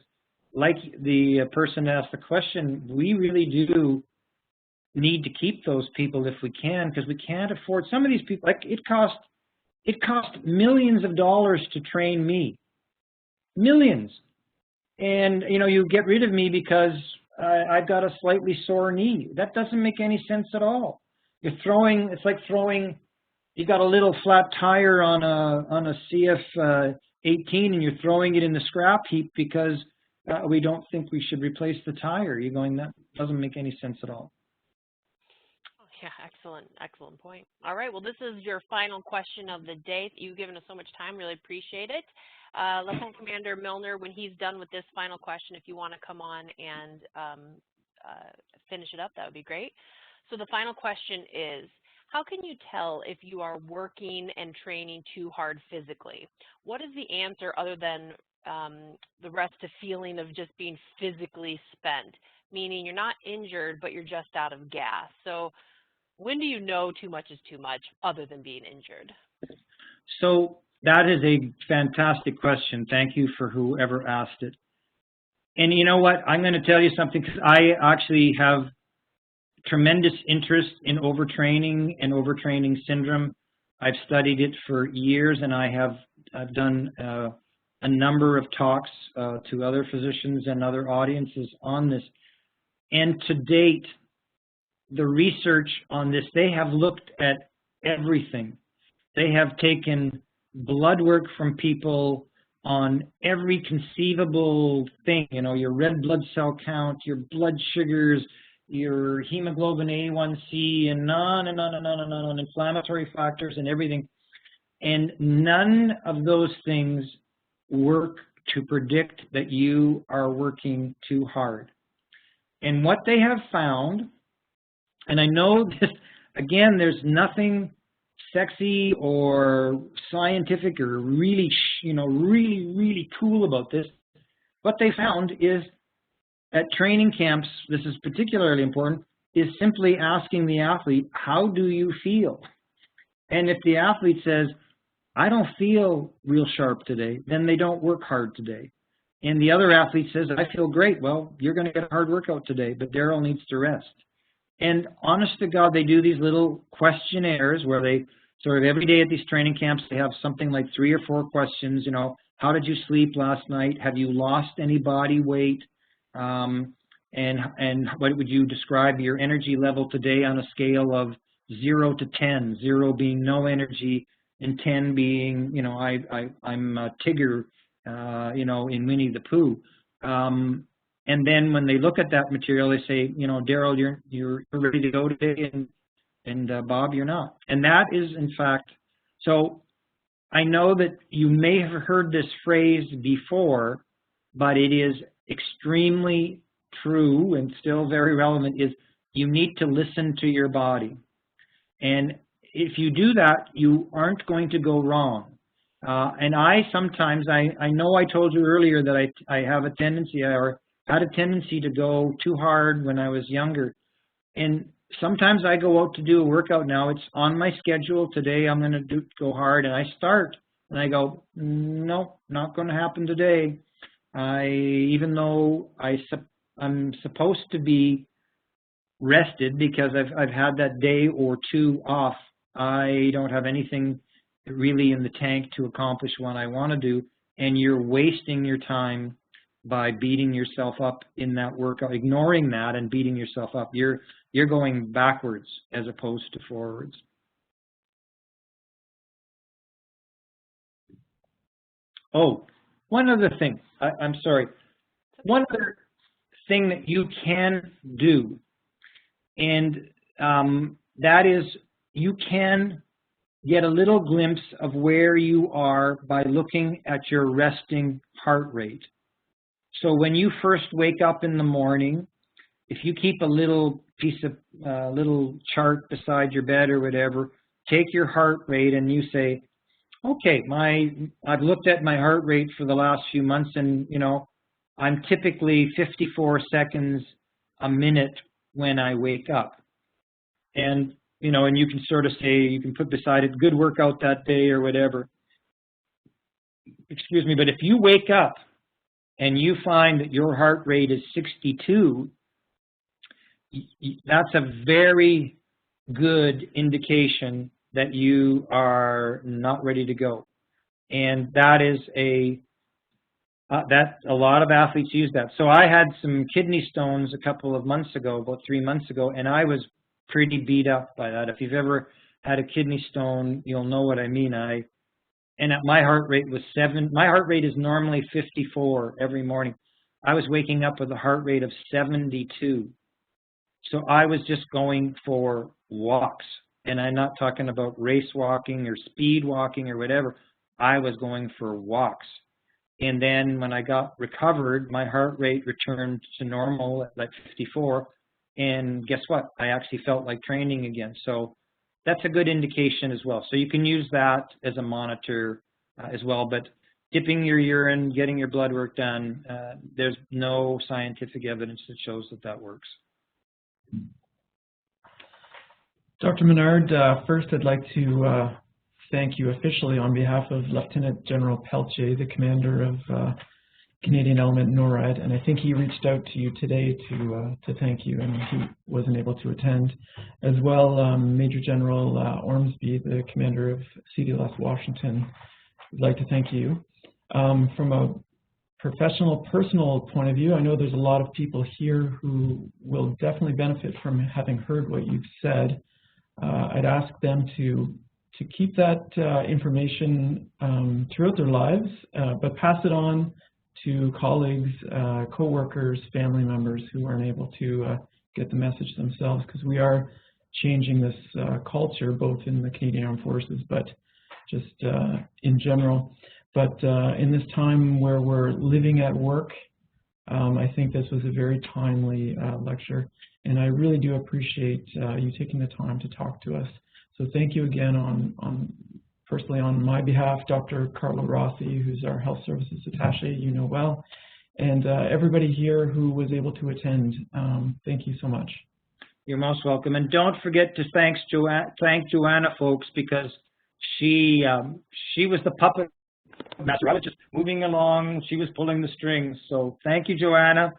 like the person asked the question, we really do need to keep those people if we can, because we can't afford some of these people. Like it cost millions of dollars to train me, millions. And you get rid of me because I've got a slightly sore knee. That doesn't make any sense at all. It's like throwing, you got a little flat tire on a CF 18 and you're throwing it in the scrap heap because we don't think we should replace the tire. You're going, that doesn't make any sense at all. Yeah, excellent point. All right, well, this is your final question of the day. You've given us so much time, really appreciate it. Lieutenant Commander Milner, when he's done with this final question, if you want to come on and finish it up, that would be great. So the final question is, how can you tell if you are working and training too hard physically? What is the answer other than the rest of feeling of just being physically spent, meaning you're not injured, but you're just out of gas? So when do you know too much is too much other than being injured? So that is a fantastic question. Thank you for whoever asked it. And you know what? I'm going to tell you something, because I actually have tremendous interest in overtraining and overtraining syndrome. I've studied it for years, and I've done a number of talks to other physicians and other audiences on this. And to date, the research on this, they have looked at everything. They have taken blood work from people on every conceivable thing, your red blood cell count, your blood sugars, your hemoglobin A1C, and on and on and on and on, inflammatory factors and everything. And none of those things work to predict that you are working too hard. And what they have found, and I know this, again, there's nothing sexy or scientific or really, really cool about this. What they found is at training camps, this is particularly important, is simply asking the athlete, how do you feel? And if the athlete says, I don't feel real sharp today, then they don't work hard today. And the other athlete says, I feel great. Well, you're going to get a hard workout today, but Darrell needs to rest. And honest to God, they do these little questionnaires where they sort of every day at these training camps, they have something like 3 or 4 questions, you know, how did you sleep last night? Have you lost any body weight? And what would you describe your energy level today on a scale of 0 to 10, 0 being no energy and 10 being, you know, I'm a Tigger, you know, in Winnie the Pooh. And then when they look at that material, they say, you know, Darrell, you're ready to go today, and Bob, you're not. And that is, in fact, so I know that you may have heard this phrase before, but it is extremely true and still very relevant, is you need to listen to your body. And if you do that, you aren't going to go wrong. And I sometimes, I know I told you earlier that I have a tendency, or had a tendency to go too hard when I was younger. And sometimes I go out to do a workout now. It's on my schedule. Today I'm going to go hard, and I start. And I go, no, not going to happen today. Even though I'm supposed to be rested because I've had that day or two off, I don't have anything really in the tank to accomplish what I want to do, and you're wasting your time by beating yourself up in that workout, ignoring that and beating yourself up. You're going backwards as opposed to forwards. Oh, one other thing. I'm sorry. One other thing that you can do, and that is you can get a little glimpse of where you are by looking at your resting heart rate. So when you first wake up in the morning, if you keep a little piece of little chart beside your bed or whatever, take your heart rate and you say, okay, I've looked at my heart rate for the last few months, and you know, I'm typically 54 seconds a minute when I wake up. And you know, and you can sort of say, you can put beside it, good workout that day or whatever. Excuse me, but if you wake up and you find that your heart rate is 62, that's a very good indication that you are not ready to go. And that is a lot of athletes use that. So I had some kidney stones a couple of months ago, about 3 months ago, and I was pretty beat up by that. If you've ever had a kidney stone, you'll know what I mean. My heart rate was 7. My heart rate is normally 54 every morning. I was waking up with a heart rate of 72. So I was just going for walks. And I'm not talking about race walking or speed walking or whatever. I was going for walks. And then when I got recovered, my heart rate returned to normal at like 54. And guess what? I actually felt like training again. So that's a good indication as well. So you can use that as a monitor as well. But dipping your urine, getting your blood work done, there's no scientific evidence that shows that that works. Dr. Menard, first I'd like to thank you officially on behalf of Lieutenant General Peltier, the commander of Canadian Element NORAD, and I think he reached out to you today to thank you, and he wasn't able to attend. As well, Major General Ormsby, the commander of CDLS Washington, would like to thank you. From a professional, personal point of view, I know there's a lot of people here who will definitely benefit from having heard what you've said. I'd ask them to keep that information throughout their lives, but pass it on to colleagues, co-workers, family members who aren't able to get the message themselves, because we are changing this culture, both in the Canadian Armed Forces, but just in general. But in this time where we're living at work, I think this was a very timely lecture, and I really do appreciate you taking the time to talk to us. So thank you again personally on my behalf, Dr. Carlo Rossi, who's our Health Services Attaché, you know well, and everybody here who was able to attend. Thank you so much. You're most welcome. And don't forget to thank Joanna, folks, because she was the puppet master. I was just moving along. She was pulling the strings. So thank you, Joanna.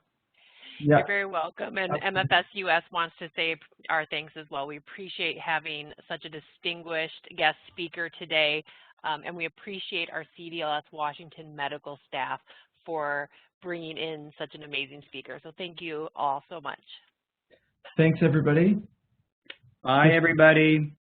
Yeah. You're very welcome. And MFS US wants to say our thanks as well. We appreciate having such a distinguished guest speaker today, and we appreciate our CDLS Washington medical staff for bringing in such an amazing speaker. So thank you all so much. Thanks, everybody. Bye, everybody.